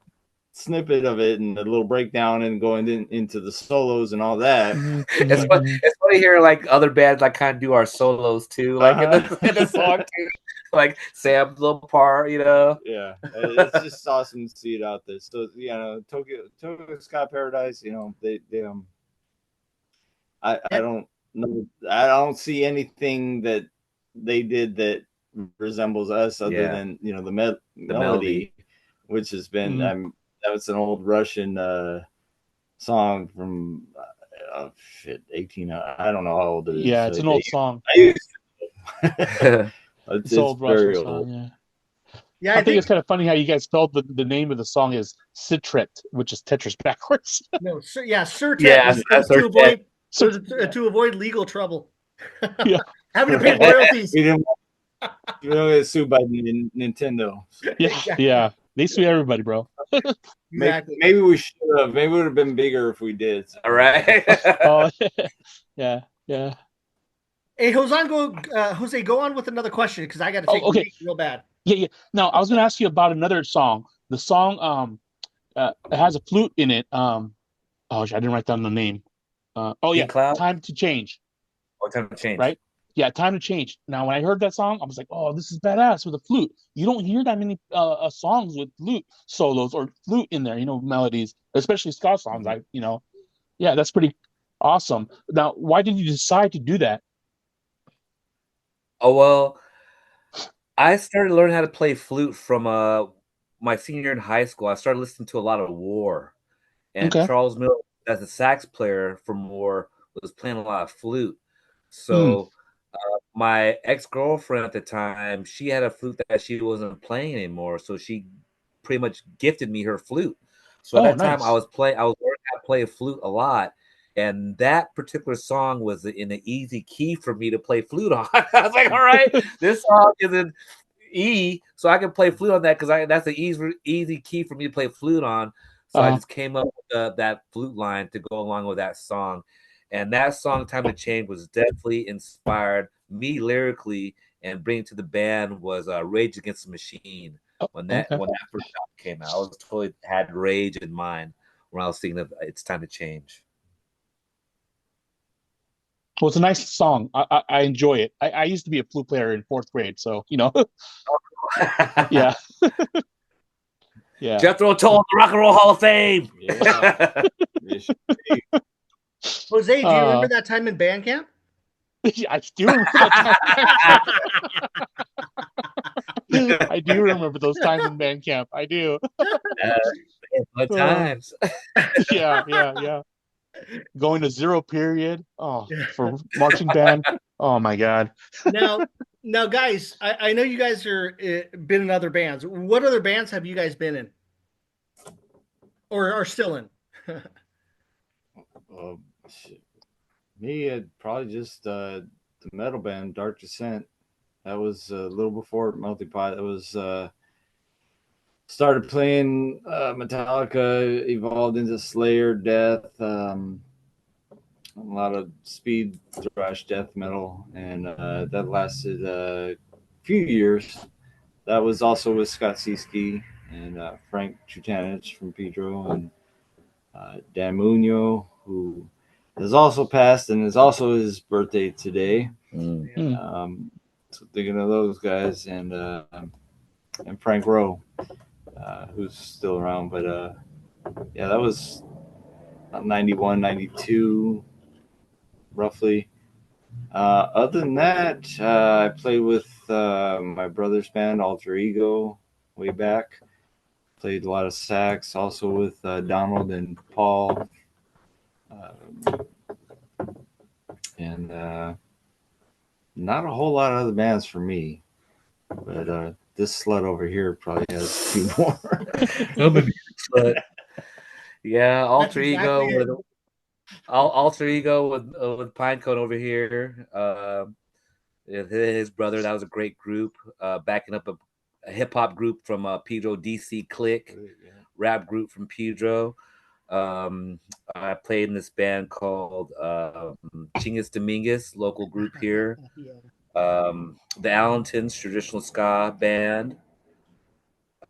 snippet of it and the little breakdown and going into the solos and all that. It's funny hearing like other bands like kind of do our solos too, like in the song too. Like Sam's little part, you know. Yeah, it's just awesome to see it out there. So you know, Tokyo Ska Paradise, you know, they I don't know, I don't see anything that they did that resembles us other than, you know, the melody, which has been that was an old Russian song from 18. I don't know how old it is. Yeah, it's an old song. It's old very Russian old. song, I think it's kind of funny how you guys spelled the name of the song is Citret, which is Tetris backwards. No, Sertet. Yeah, to avoid legal trouble. Yeah. Having to pay royalties. We don't get sued by Nintendo. Yeah. They sue everybody, bro. Exactly. Maybe we should have. Maybe it would have been bigger if we did. All right. Oh, yeah. Hey, Jose, go on with another question because I got to Oh, take a okay. break real bad. Yeah, yeah. Now I was gonna ask you about another song. The song it has a flute in it. Oh, I didn't write down the name. Oh yeah, Pink Cloud. Time to Change, What time to change? right? Yeah, Time to Change. Now when I heard that song, I was like, oh, this is badass with a flute. You don't hear that many songs with flute solos or flute in there, melodies, especially ska songs. Mhm. Yeah, that's pretty awesome. Now, why did you decide to do that? Oh well, I started learning how to play flute from my senior year in high school. I started listening to a lot of War, and Okay. Charles Miller, as a sax player from War, was playing a lot of flute. Mm. So my ex-girlfriend at the time, she had a flute that she wasn't playing anymore, so she pretty much gifted me her flute. So at Oh, that time, nice. I was learning how to play a flute a lot, and that particular song was in an easy key for me to play flute on. I was like, all right, this song is in E, so I can play flute on that because that's the easy key for me to play flute on. So I Uh, just came up with that flute line to go along with that song. And that song, Time to Change, was definitely inspired me lyrically, and bringing to the band was Rage Against the Machine. oh, When that okay. when that first album came out, I was totally had Rage in mind when I was thinking of It's Time to Change. Well, it's a nice song. I enjoy it. I used to be a flute player in fourth grade, so yeah, yeah. Jethro Tull, the Rock and Roll Hall of Fame. Yeah. Yes. Jose, do you remember Uh, that time in band camp? I do remember that time in band camp. I do remember those times in band camp. I do. Good Uh, times. yeah, yeah, yeah. Going to zero period. Oh, for marching band. Oh my God. Now, now, guys, I know you guys are been in other bands. What other bands have you guys been in or are still in? Uh, Me, probably just the metal band Dark Descent. That was a little before Multipod. That was started playing Metallica, evolved into Slayer, Death, a lot of speed thrash death metal, and that lasted a few years. That was also with Scott Seesky and Frank Chutanich from Pedro, and Dan Muno, who has also passed, and is also his birthday today. Mm. Hmm. So thinking of those guys, and Frank Rowe, who's still around, but yeah, that was 91, 92, roughly. Other than that, I played with my brother's band, Alter Ego, way back. Played a lot of sax, also with Donald and Paul, uh, and not a whole lot of other bands for me. But this slut over here probably has a few more. I'm a music slut. Yeah, That's exactly it. Alter Ego with Pinecone over here. His brother, that was a great group. Backing up a hip hop group from Pedro DC Click, rap group from Pedro. I played in this band called Chingus Dominguez, local group here. Yeah. The Allentons, traditional ska band.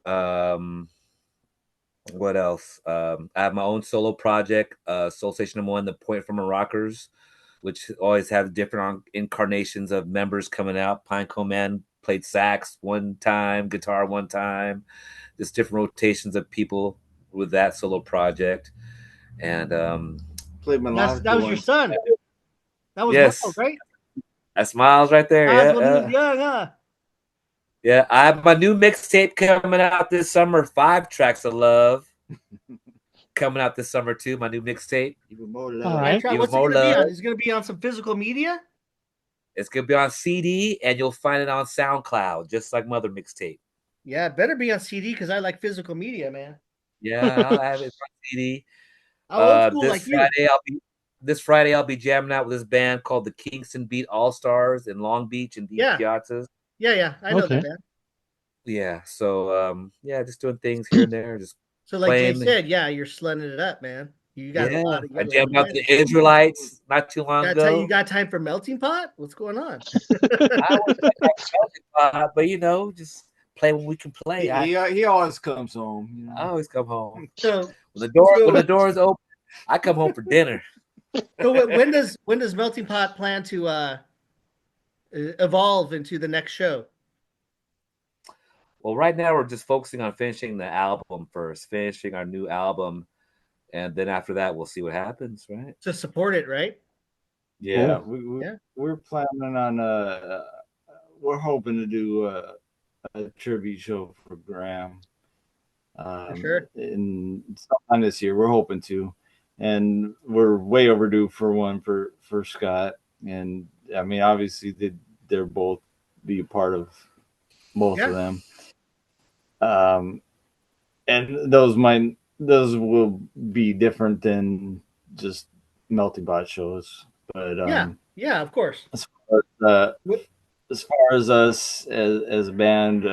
Um, what else? I have my own solo project, Soul Station number one, the Point from Rockers, which always have different incarnations of members coming out. Pinecone Man played sax one time, guitar one time, just different rotations of people with that solo project. And Played That melodica was your once. son. That was Miles, yes, right? that's Miles right there. Miles when he was Yeah, young, huh? yeah. I have my new mixtape coming out this summer. 5 tracks of love coming out this summer too. My new mixtape, Even more All love. right. Even What's it More going to be Love. on? Is it going to be on some physical media? It's gonna be on CD, and you'll find it on SoundCloud, just like Mother mixtape. Yeah, it better be on CD because I like physical media, man. Yeah, I'll have it on CD. I'm old school This like you. Friday, I'll be jamming out with this band called the Kingston Beat All Stars in Long Beach and Deep Yeah, Piazzas. yeah. I know that, Okay. man. Yeah, so yeah, just doing things here and there, just So, like Jay playing. said, yeah, you're slutting it up, man. You got a lot of. I jammed out the Israelites not too long Gotta tell you, ago. you got time for Melting Pot? What's going on? I was Melting Pot, but just play when we can play. He always comes home. You know? I always come home So when the door is open. I come home for dinner. So when does Melting Pot plan to evolve into the next show? Well, right now we're just focusing on finishing the album first, finishing our new album, and then after that we'll see what happens, right? To support it, right? Yeah, Cool. we're planning on we're hoping to do a tribute show for Graham. For sure. In sometime this year, we're hoping to, and we're way overdue for one for Scott. And I mean, obviously, they're both be a part of both of them. And those will be different than just Melting Pot shows. But yeah, of course. As far as us as a band,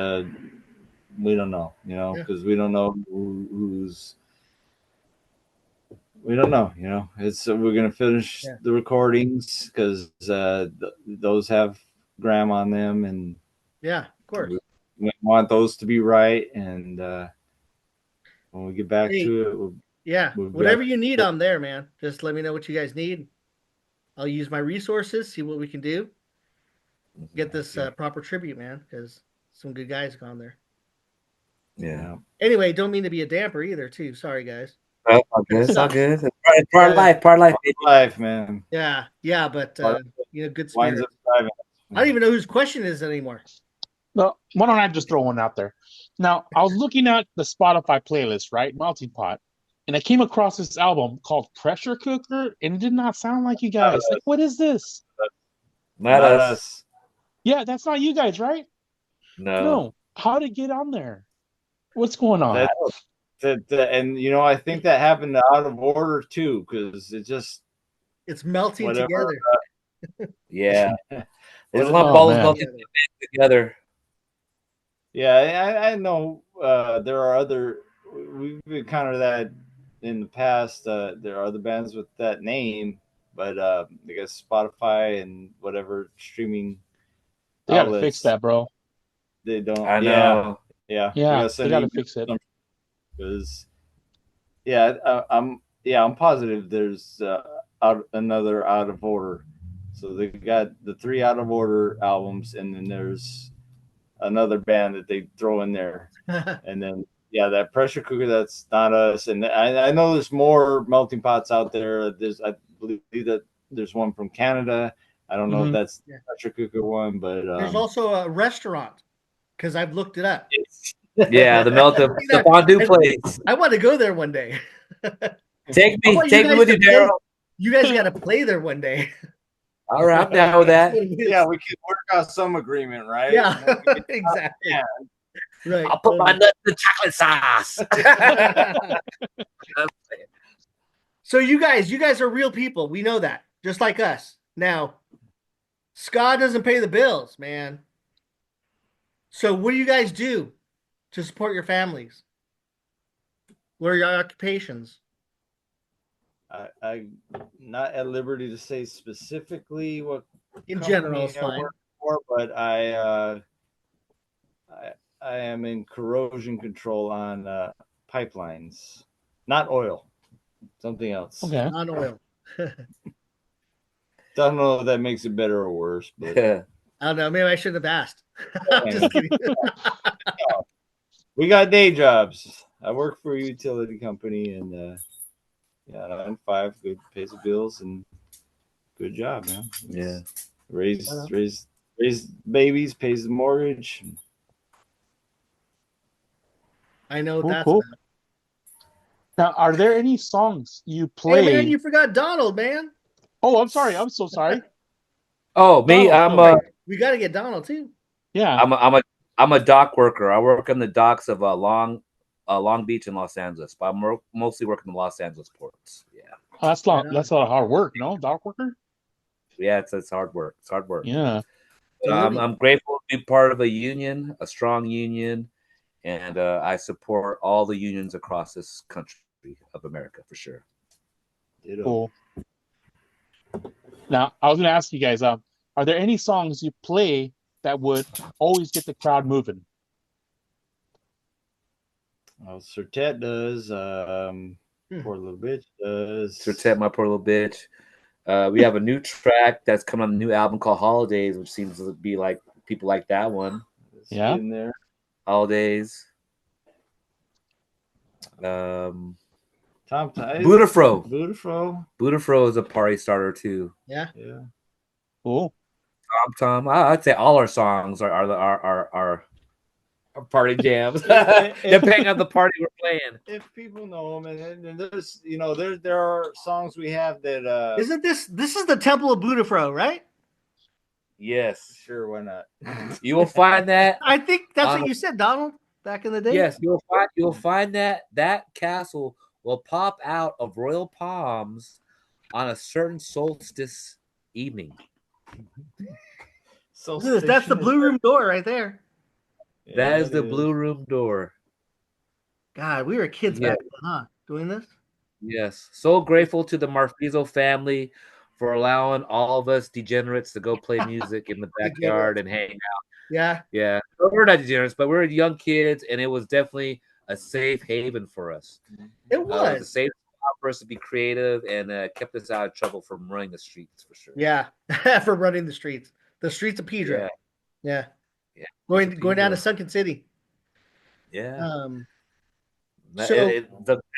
we don't know, because we don't know who's. We don't know, It's we're gonna finish the recordings because those have Graham on them, and yeah, of course. We want those to be right, and when we get back to it, whatever you need, I'm there, man. Just let me know what you guys need. I'll use my resources, see what we can do, get this proper tribute, man, because some good guys gone there. Yeah. Anyway, don't mean to be a damper either, too. Sorry, guys. It's all good. It's part of life. Part of life, man. Yeah, but good spirit. I don't even know whose question is anymore. Well, why don't I just throw one out there? Now, I was looking at the Spotify playlist, right? Melting Pot. And I came across this album called Pressure Cooker, and it did not sound like you guys. Like, what is this? Not us. Yeah, that's not you guys, right? No. How did it get on there? What's going on? And I think that happened out of order too, because it's melting together. Yeah. They lump all those melting together. Yeah, I know there are other. We've encountered that in the past. There are other bands with that name, but I guess Spotify and whatever streaming. They gotta fix that, bro. They don't. I know. Yeah. They gotta fix it. Because I'm positive there's another out of order. So they got the 3 out of order albums, and then there's another band that they throw in there, and then that Pressure Cooker, that's not us. And I know there's more Melting Pots out there. I believe that there's one from Canada. I don't know if that's the Pressure Cooker one, but there's also a restaurant, because I've looked it up. Yeah, the fondue place. I want to go there one day. Take me with you, Daryl. You guys got to play there one day. All right, I'm down with that. Yeah, we can work out some agreement, right? Yeah, exactly. Yeah. Right. I'll put my nuts in chocolate sauce. So you guys are real people. We know that, just like us. Now, Scott doesn't pay the bills, man. So what do you guys do to support your families? What are your occupations? I'm not at liberty to say specifically what in general is fine. Work for, but I am in corrosion control on pipelines, not oil, something else. Okay, not oil. Don't know if that makes it better or worse, but I don't know. Maybe I shouldn't have asked. I'm just kidding. We got day jobs. I work for a utility company, and 9 to 5, good, pays the bills, and good job, man. Raise babies, pays the mortgage. I know that's cool. Now, are there any songs you play? Hey man, you forgot Donald, man. Oh, I'm sorry. I'm so sorry. Oh, me, Donald, we got to get Donald too. Yeah, I'm a dock worker. I work on the docks of Long Beach and Los Angeles, but I'm mostly working in the Los Angeles ports. Yeah, that's a lot of hard work, no, dock worker. Yeah, it's hard work. It's hard work. Yeah, I'm grateful to be part of a union, a strong union, and I support all the unions across this country of America for sure. Ditto. Cool. Now, I was going to ask you guys, are there any songs you play that would always get the crowd moving? Well, Sertet does. Poor little bitch does. Sertet, my poor little bitch. We have a new track that's coming on the new album called Holidays, which seems to be like people like that one. It's Yeah. in there. Holidays. Tom Tice. Budafro. Budafro. is a party starter too. Yeah. Cool. Tom. I'd say all our songs are party jams, depending on the party we're playing. If people know them, and there's there are songs we have that. Isn't this is the Temple of Budafro, right? Yes, sure, why not? You will find that. I think that's what you said, Donald, back in the day. Yes, you'll find that castle will pop out of royal palms on a certain solstice evening. That's the blue room door right there. Yeah, that is the blue room door. God, we were kids back then, huh? Doing this? Yes. So grateful to the Marfizo family for allowing all of us degenerates to go play music in the backyard and hang out. Yeah. Yeah. We're not degenerates, but we're young kids, and it was definitely a safe haven for us. It was a safe spot for us to be creative, and kept us out of trouble from running the streets for sure. Yeah. For running the streets. The streets of Pedro. Yeah. Going down to Sunken City. Yeah. So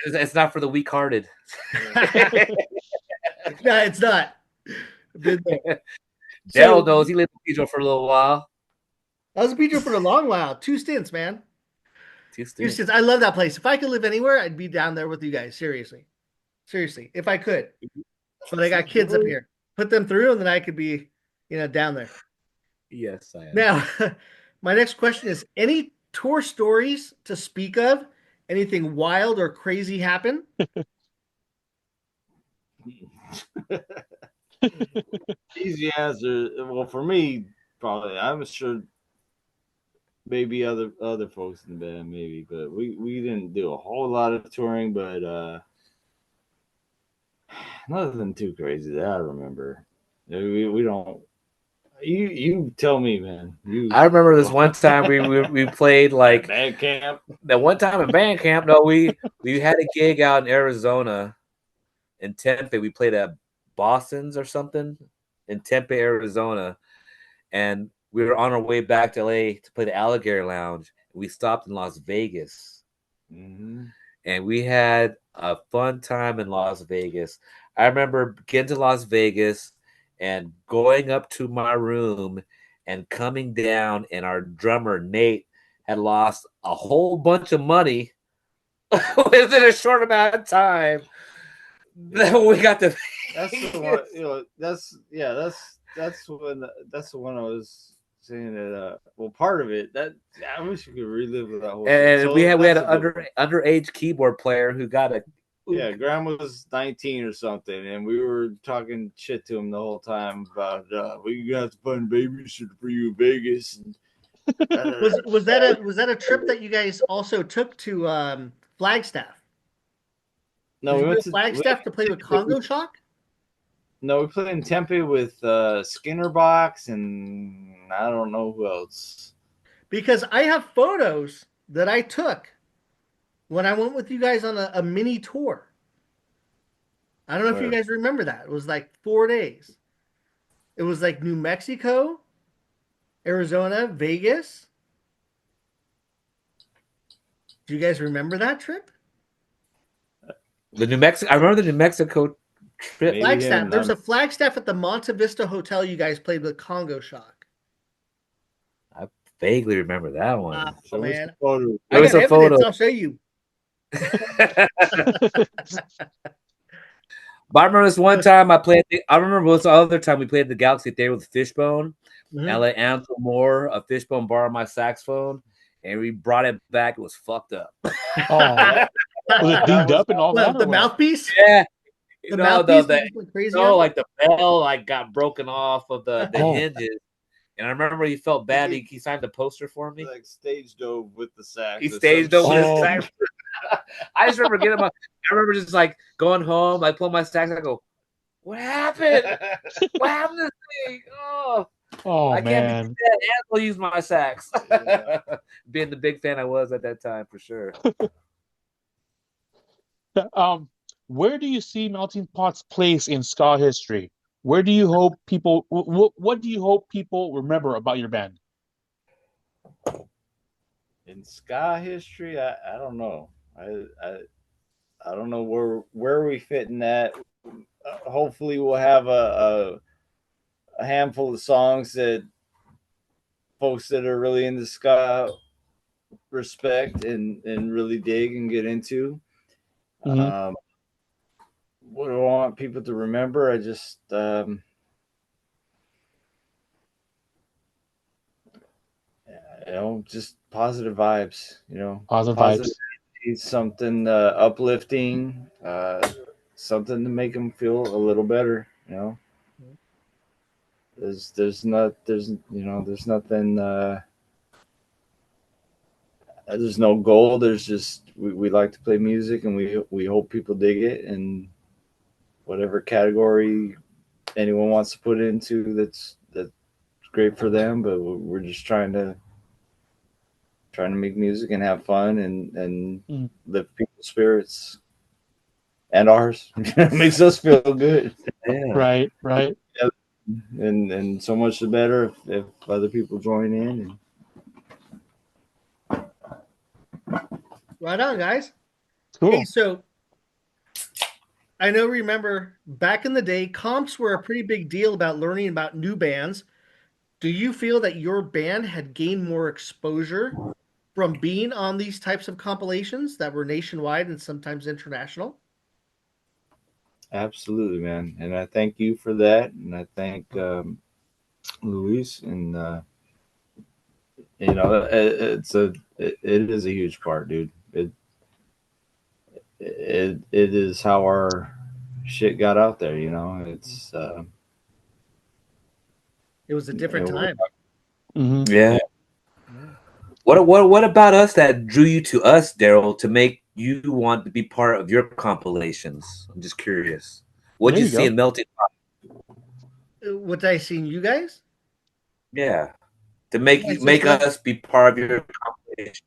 it's not for the weak-hearted. No, it's not. Daryl knows. He lived in Pedro for a little while. I was in Pedro for a long while. 2 stints, man. 2 stints. I love that place. If I could live anywhere, I'd be down there with you guys. Seriously, if I could. But I got kids up here. Put them through, and then I could be, down there. Yes, I am. Now, my next question is: any tour stories to speak of? Anything wild or crazy happen? Easy answer. Well, for me, probably. I'm sure maybe other folks in the band, maybe, but we didn't do a whole lot of touring, but nothing too crazy that I remember. We don't. You tell me, man. I remember this one time we played like band camp. That one time in band camp. No, we had a gig out in Arizona, in Tempe. We played at Boston's or something in Tempe, Arizona, and we were on our way back to LA to play the Alligator Lounge. We stopped in Las Vegas, and we had a fun time in Las Vegas. I remember getting to Las Vegas and going up to my room and coming down, and our drummer Nate had lost a whole bunch of money within a short amount of time. We got to. That's the one. That's the one I was saying that. Well, part of it that I wish we could relive that whole. And so we had an underage keyboard player who got a. Yeah, Graham was 19 or something, and we were talking shit to him the whole time about we got to find a babysitter for you in Vegas. And, was that a trip that you guys also took to Flagstaff? No, we went to Flagstaff to play with Congo Shock. No, we played in Tempe with Skinner Box, and I don't know who else. Because I have photos that I took when I went with you guys on a mini tour. I don't know if you guys remember that. It was like 4 days. It was like New Mexico, Arizona, Vegas. Do you guys remember that trip? I remember the New Mexico trip. Flagstaff. There's a Flagstaff at the Monte Vista Hotel you guys played with Congo Shock. I vaguely remember that one. Oh, man. I got some photos. I'll show you. But I remember this one time I remember this other time we played at the Galaxy Theater with Fishbone. And I let Ansel Moore of Fishbone borrow my saxophone, and we brought it back. It was fucked up. Oh, was it dinged up and all that? The mouthpiece? Yeah. The mouthpiece went crazy. No, like the bell got broken off of the hinges. And I remember he felt bad. He signed the poster for me. Like stage dove with the sax. He staged over his shit. sax. I just remember getting him. I remember just like going home. I pull my sax. I go, "What happened? What happened to this thing? Oh, I can't be man. that. And I'll use my sax." Yeah. Being the big fan I was at that time, for sure. Where do you see Melting Pot's place in ska history? Where do you hope people? What do you hope people remember about your band? In ska history, I don't know. I don't know where we fit in that. Hopefully, we'll have a handful of songs that folks that are really into ska respect and really dig and get into. Mhm. What do I want people to remember? I just just positive vibes. Positive Positive, vibes. something uplifting, something to make them feel a little better. There's nothing. There's no goal. There's just we like to play music, and we hope people dig it, and whatever category anyone wants to put it into, that's great for them. But we're just trying to make music and have fun and Mm. lift people's spirits and ours. It makes us feel good. Yeah. Right. And so much the better if other people join in. Right on, guys. Hey, Cool. so I know, remember back in the day, comps were a pretty big deal about learning about new bands. Do you feel that your band had gained more exposure from being on these types of compilations that were nationwide and sometimes international? Absolutely, man. And I thank you for that. And I thank Luis. And it is a huge part, dude. It is how our shit got out there. It's It was a different time. Hmm. Yeah. Yeah. What about us that drew you to us, Daryl, to make you want to be part of your compilations? I'm just curious. What'd There you you see go. in Melting Pot? What did I see in you guys? Yeah. To You make guys just make went. us be part of your compilation.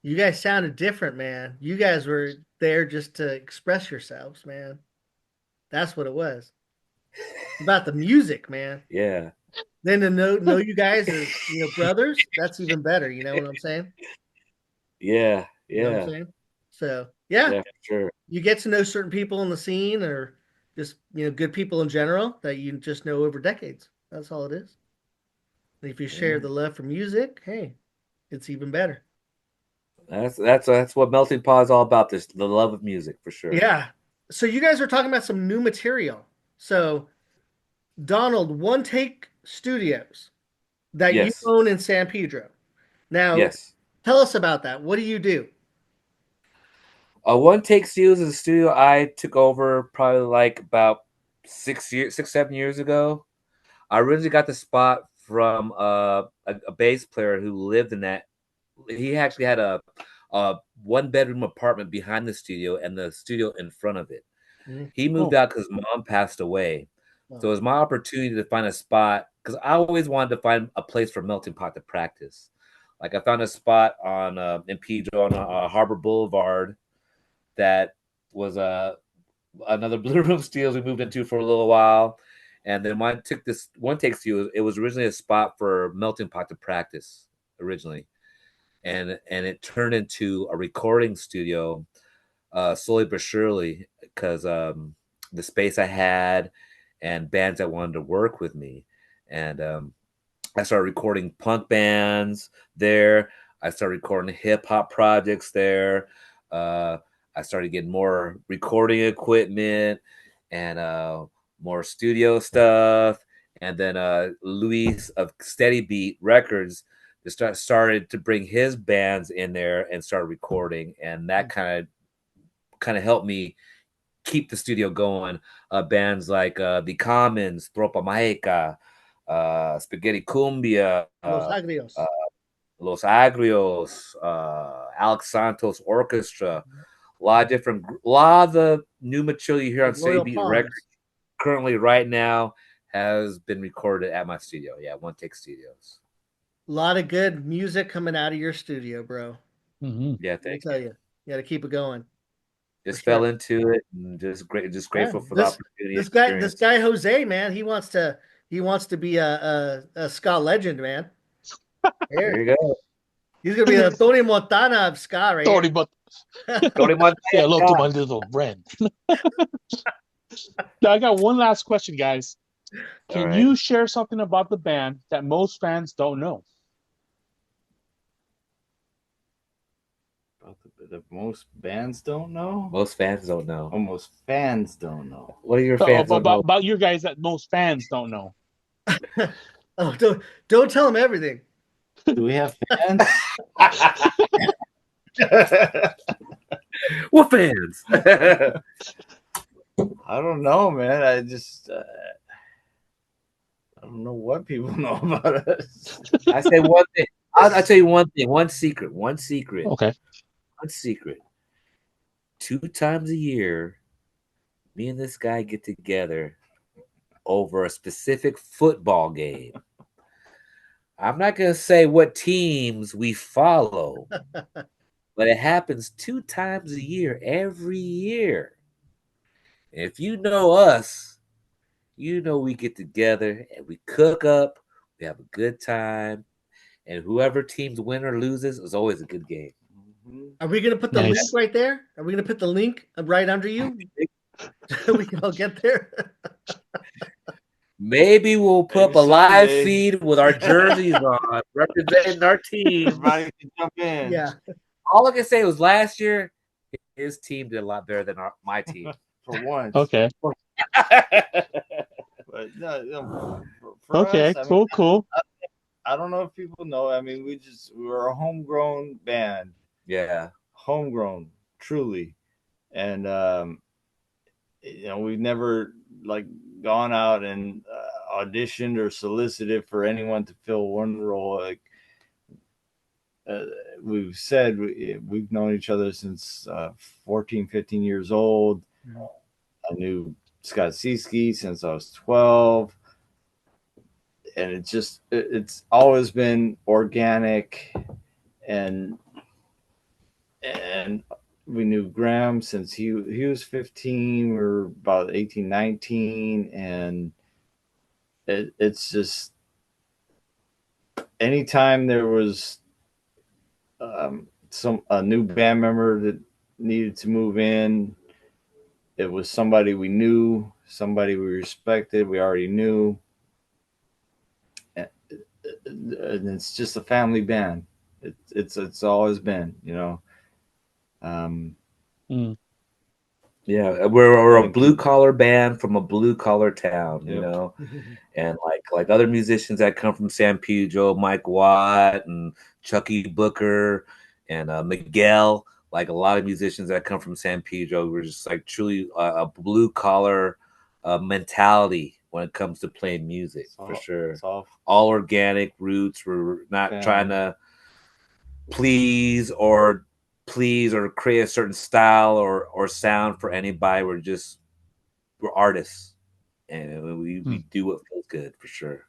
You guys sounded different, man. You guys were there just to express yourselves, man. That's what it was. About the music, man. Yeah. Then to know you guys as brothers, that's even better. You know what I'm saying? Yeah. You know what I'm Yeah. saying? So yeah, Yeah, for sure. you get to know certain people in the scene, or just good people in general that you just know over decades. That's all it is. And if you share Yeah. the love for music, hey, it's even better. That's what Melting Pot is all about. This the love of music for sure. Yeah. So you guys are talking about some new material. So Donald, One Take Studios that you Yes. own in San Pedro. Now, Yes. tell us about that. What do you do? One Take Studios is a studio I took over probably like about 7 years ago. I originally got the spot from a bass player who lived in that. He actually had a one bedroom apartment behind the studio and the studio in front of it. Mhm. He moved Oh, out because mom passed away. So Oh, it was my opportunity to find a spot because I always wanted to find a place for Melting Pot to practice. Like I found a spot on in Pedro on Harbor Boulevard that was another Blue Room Steels we moved into for a little while. And then when I took this One Take Studio, it was originally a spot for Melting Pot to practice originally. And it turned into a recording studio slowly but surely because the space I had and bands that wanted to work with me. And I started recording punk bands there. I started recording hip hop projects there. Uh, I started getting more recording equipment and more studio stuff. And then Luis of Steady Beat Records started to bring his bands in there and start recording, and that kind of helped me keep the studio going. Bands like the Commons, Tropa Mágica, Spaghetti Cumbia, Los Agrios. Los Agrios, Alex Santos Orchestra, a lot of the new material you hear on Like City Royal Beat Palms. Records currently right now has been recorded at my studio. Yeah, One Take Studios. A lot of good music coming out of your studio, bro. Mhm. Yeah, Let me thank tell you. you. You got to keep it going. Just sure. fell into it and just Yeah. grateful for the This opportunity and this guy this experience. guy Jose, man, he wants to be a ska legend, man. There Here. you go. He's gonna be a Tony Montana of ska right Sorry, here. but Tony Montana. say hello to my little friend. Now, I got one last question, guys. All Can right. you share something about the band that most fans don't know? That most bands don't know. Most fans don't know. Almost fans don't know. What are your fans don't know? About your guys that most fans don't know. Oh, don't tell him everything. Do we have fans? What fans? I don't know, man. I just I don't know what people know about us. I say one thing. I'll tell you one thing. One secret. One secret. Okay. One secret. 2 times a year, me and this guy get together over a specific football game. I'm not going to say what teams we follow, but it happens 2 times a year, every year. And if you know us, you know we get together and we cook up, we have a good time, and whoever teams win or loses is always a good game. Are we gonna put the link Nice. right there? Are we gonna put the link right under you? We can all get there. Maybe we'll put up Maybe a live someday. feed with our jerseys on, representing our team. Everybody can jump in. Yeah. All I can say was last year, his team did a lot better than my team. For once. Okay. But no, for Okay. us, I mean, Cool. I don't know if people know. I mean, we're a homegrown band, Yeah. homegrown, truly, and we've never like gone out and auditioned or solicited for anyone to fill one role. Like we've said, we've known each other since 14, 15 years old. I knew Scott Seesky since I was 12. And it's always been organic, and we knew Graham since he was 15. We were about 18, 19, and it's just anytime there was a new band member that needed to move in, it was somebody we knew, somebody we respected, we already knew, and it's just a family band. It's always been, Mm. Yeah, we're a Like- blue collar band from a blue collar town, you Yep. know, and like other musicians that come from San Pedro, Mike Watt and Chucky Booker and Miguel, like a lot of musicians that come from San Pedro, we're just like truly a blue collar mentality when it comes to playing music, for sure. It's all All organic roots. We're not family. trying to please or create a certain style or sound for anybody. We're artists, and we do what feels good, for sure.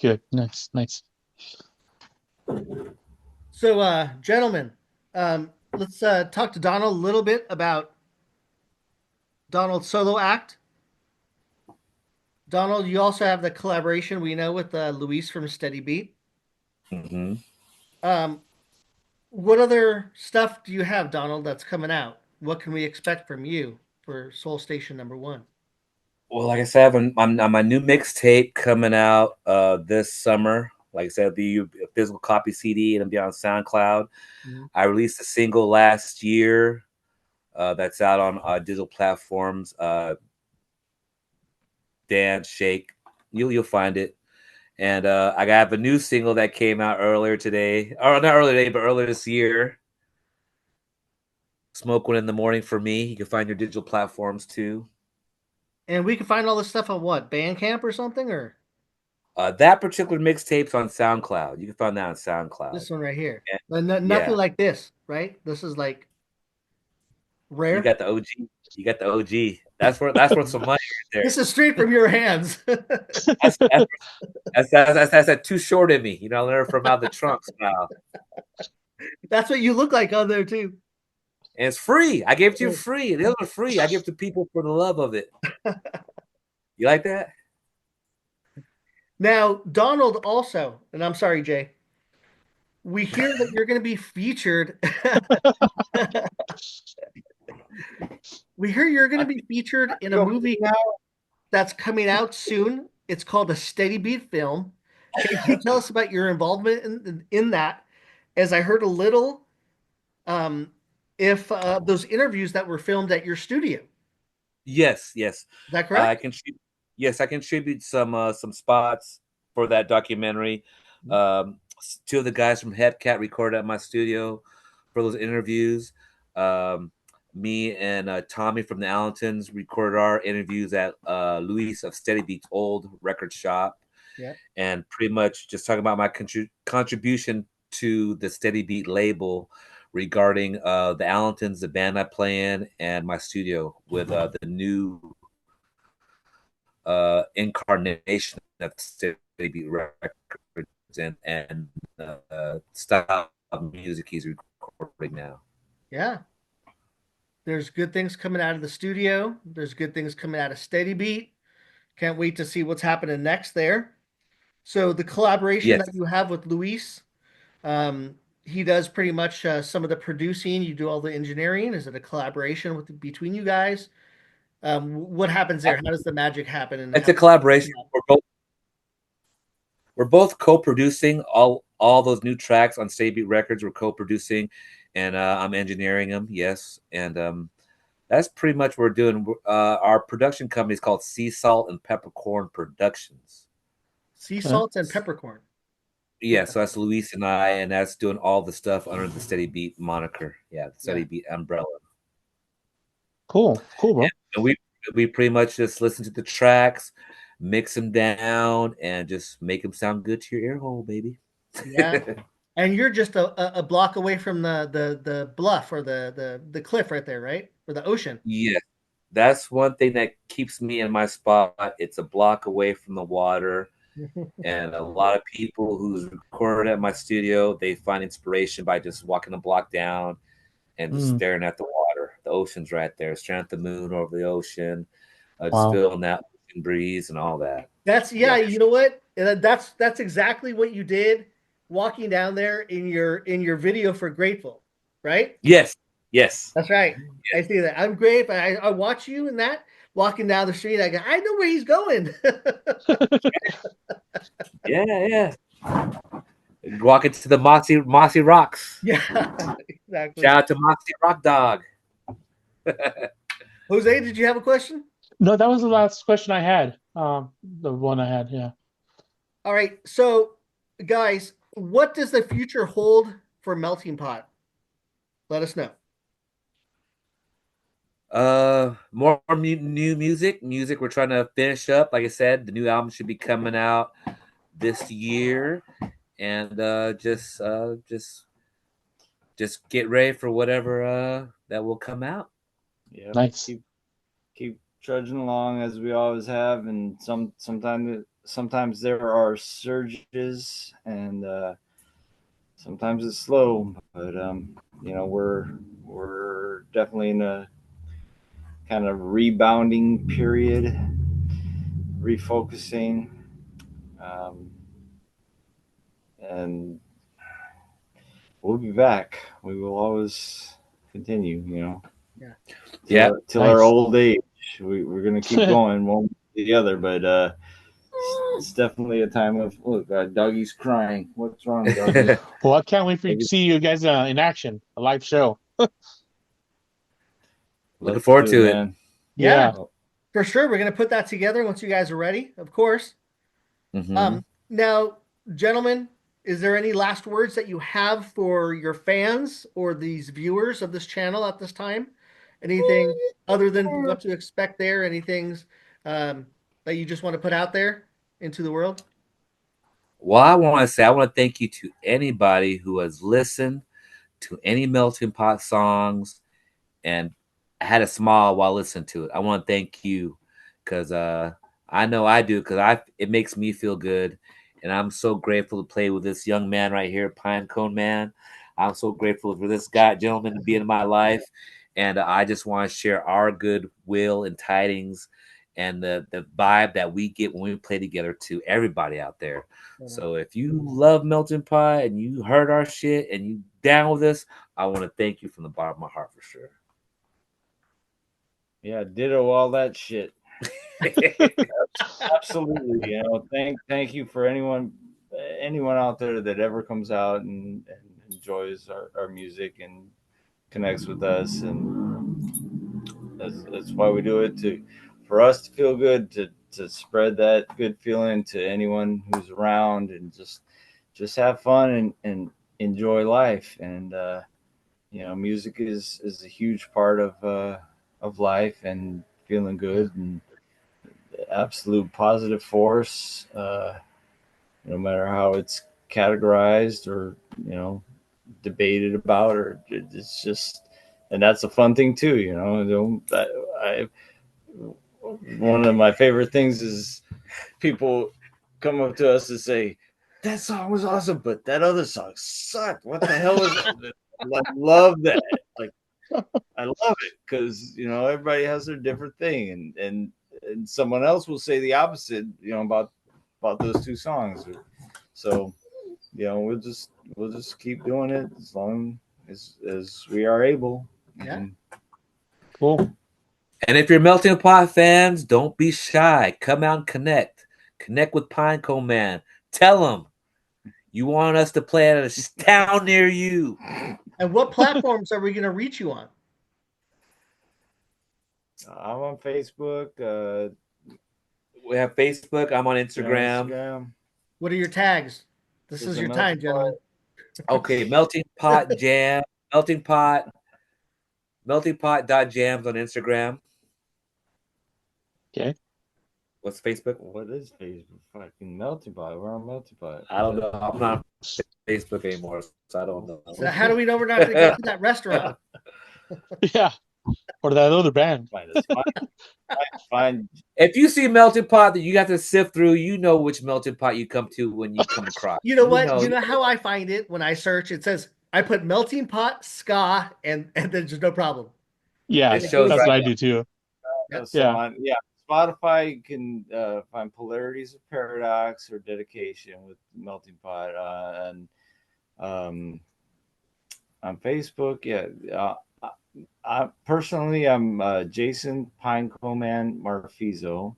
Good. Nice. So, gentlemen, let's talk to Donald a little bit about Donald's solo act. Donald, you also have the collaboration we know with Luis from Steady Beat. Mm-hmm. What other stuff do you have, Donald, that's coming out? What can we expect from you for Soul Station #1? Well, like I said, I'm on my new mixtape coming out this summer. Like I said, the physical copy CD and it'll be on SoundCloud. Mm-hmm. I released a single last year that's out on digital platforms. Dance, Shake, you'll find it. And I have a new single that came out earlier today, or not earlier today, but earlier this year. Smoke One in the Morning for Me. You can find your digital platforms too. And we can find all this stuff on what, Bandcamp or something, or That particular mixtape's on SoundCloud. You can find that on SoundCloud. this one right here. And, But nothing yeah, like this, right? This is like you rare. got the OG. You got the OG. That's worth some money right there. This is straight from your hands. That's that's that too short of me. You know, I learned from out the trunk style. That's what you look like on there too. And it's free. I gave it to you free. The other one's free. I give it to people for the love of it. You like that? Now, Donald also, and I'm sorry, Jay, we hear that you're going to be featured. We hear you're going to be featured in a movie that's coming out soon. It's called a Steady Beat film. Can you tell us about your involvement in that? As I heard a little, if those interviews that were filmed at your studio. Yes. Is that I correct? can. Yes, I contribute some spots for that documentary. Two of the guys from Hepcat recorded at my studio for those interviews. Me and Tommy from the Allentons recorded our interviews at Luis of Steady Beat's old record shop, Yeah. and pretty much just talking about my contribution to the Steady Beat label regarding the Allentons, the band I play in, and my studio with the new incarnation of Steady Beat Records and style of music he's recording now. Yeah. There's good things coming out of the studio. There's good things coming out of Steady Beat. Can't wait to see what's happening next there. So the collaboration Yes, that you have with Luis, he does pretty much some of the producing. You do all the engineering. Is it a collaboration between you guys? What happens there? How does the magic happen? And it's how? a collaboration. We're both co-producing all those new tracks on Steady Beat Records. We're co-producing, and I'm engineering them. Yes, and that's pretty much what we're doing. Our production company is called Sea Salt and Peppercorn Productions. Sea Okay. salts and peppercorn. Yeah, Okay. so that's Luis and I, and that's doing all the stuff under the Steady Beat moniker. Yeah, the Steady Yeah. Beat umbrella. Cool, bro. And we pretty much just listen to the tracks, mix them down, and just make them sound good to your ear hole, baby. Yeah. And you're just a block away from the bluff or the cliff right there, right? Or the ocean. Yes, that's one thing that keeps me in my spot. It's a block away from the water. And a lot of people who's recorded at my studio, they find inspiration by just walking a block down and just Mm, staring at the water. The ocean's right there, staring at the moon over the ocean, just wow. feeling that ocean breeze and all that. Yeah, Yeah. you know what? That's exactly what you did walking down there in your video for Grateful, right? Yes. Yes. That's right. I see that. I'm great, but I watch you in that walking down the street. I go, I know where he's going. Yeah. Walk into the mossy rocks. Yeah, exactly. Shout out to Mossy Rock Dog. Jose, did you have a question? No, that was the last question I had. The one I had, yeah. All right. So, guys, what does the future hold for Melting Pot? Let us know. More new music. We're trying to finish up. Like I said, the new album should be coming out this year, and just get ready for whatever that will come out. Yeah, Nice. keep trudging along as we always have, and sometimes there are surges, and sometimes it's slow, but we're definitely in a kind of rebounding period, refocusing, and we'll be back. We will always continue, Yeah. till Nice. our old age. We're gonna keep going, one way or the other, but it's definitely a time of look. Dougie's crying. What's wrong, Dougie? Well, I can't wait for you to see you guys in action, a live show. Looking forward to it. man. Yeah, Yeah. for sure. We're gonna put that together once you guys are ready, of course. Mhm. Now, gentlemen, is there any last words that you have for your fans or these viewers of this channel at this time? Anything other than what to expect there? Anything that you just want to put out there into the world? Well, I want to thank you to anybody who has listened to any Melting Pot songs and had a smile while listening to it. I want to thank you because I know I do, because it makes me feel good, and I'm so grateful to play with this young man right here, Pinecone Man. I'm so grateful for this gentleman to be in my life, and I just want to share our goodwill and tidings and the vibe that we get when we play together to everybody out there. So if you love Melting Pot and you heard our shit and you down with us, I want to thank you from the bottom of my heart for sure. Yeah, ditto all that shit. Absolutely. Thank you for anyone out there that ever comes out and enjoys our music and connects with us, and that's why we do it, for us to feel good, to spread that good feeling to anyone who's around, and just have fun and enjoy life. And music is a huge part of life, and feeling good, and absolute positive force, no matter how it's categorized or debated about, or it's just, and that's a fun thing too. One of my favorite things is people come up to us and say, that song was awesome, but that other song sucked. What the hell is that? I love that. Like, I love it because everybody has their different thing, and someone else will say the opposite, about those two songs. So, we'll just keep doing it as long as we are able. Yeah. Cool. And if you're Melting Pot fans, don't be shy. Come out and connect. Connect with Pinecone Man. Tell him you want us to play at a town near you. And what platforms are we going to reach you on? I'm on Facebook. We have Facebook. I'm on Instagram. What are your tags? This is your time, gentlemen. Okay, Melting Pot Jam. Melting Pot. Meltingpot.jams on Instagram. Okay. What's Facebook? What is Facebook? Fucking Melting Pot. We're on Melting Pot. I don't know. I'm not on Facebook anymore, so I don't know. So how do we know we're not going to get to that restaurant? Yeah. Or that other band. Fine. If you see Melting Pot that you got to sift through, you know which Melting Pot you come to when you come across. You know what? You know how I find it when I search? It says I put Melting Pot, ska, and there's no problem. Yeah, It shows that's right what I now. do too. Yeah. Spotify, you can find Polarities of Paradox or Dedication with Melting Pot, and on Facebook, I personally, I'm Jason Pinecone Man Marfizo.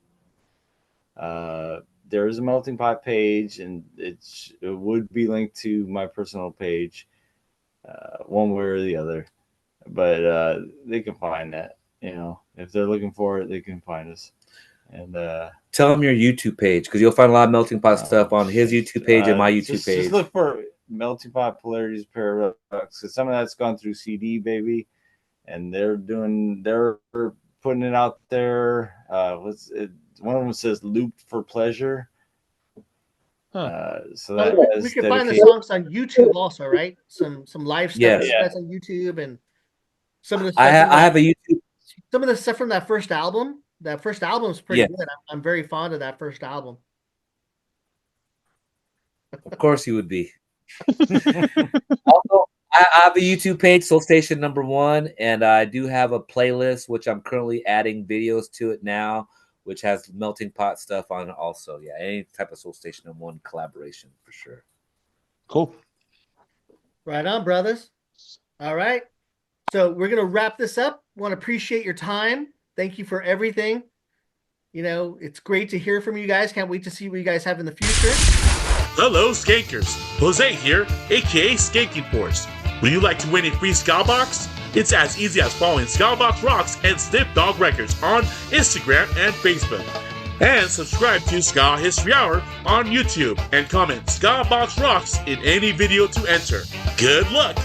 There is a Melting Pot page, and it would be linked to my personal page, one way or the other. But they can find that. If they're looking for it, they can find us. And tell them your YouTube page, because you'll find a lot of Melting Pot stuff on his YouTube page and my YouTube page. Just look for Melting Pot Polarities Paradox, because some of that's gone through CD, baby, and they're putting it out there. One of them says "Looped for Pleasure." So that we can find the songs on YouTube also, right? Some live stuff that's on YouTube, and some of the stuff I have a YouTube. Some of the stuff from that first album. That first album is pretty good. I'm very fond of that first album. Of course you would be. Also, I have a YouTube page, Soul Station #1, and I do have a playlist, which I'm currently adding videos to it now, which has Melting Pot stuff on it also. Yeah, any type of Soul Station #1 collaboration for sure. Cool. Right on, brothers. All right. So we're going to wrap this up. Want to appreciate your time. Thank you for everything. It's great to hear from you guys. Can't wait to see what you guys have in the future. Hello, Skankers. Jose here, aka Skanking Force. Would you like to win a free Ska Box? It's as easy as following Ska Box Rocks and Sniff Dog Records on Instagram and Facebook. And subscribe to Ska History Hour on YouTube and comment Ska Box Rocks in any video to enter. Good luck!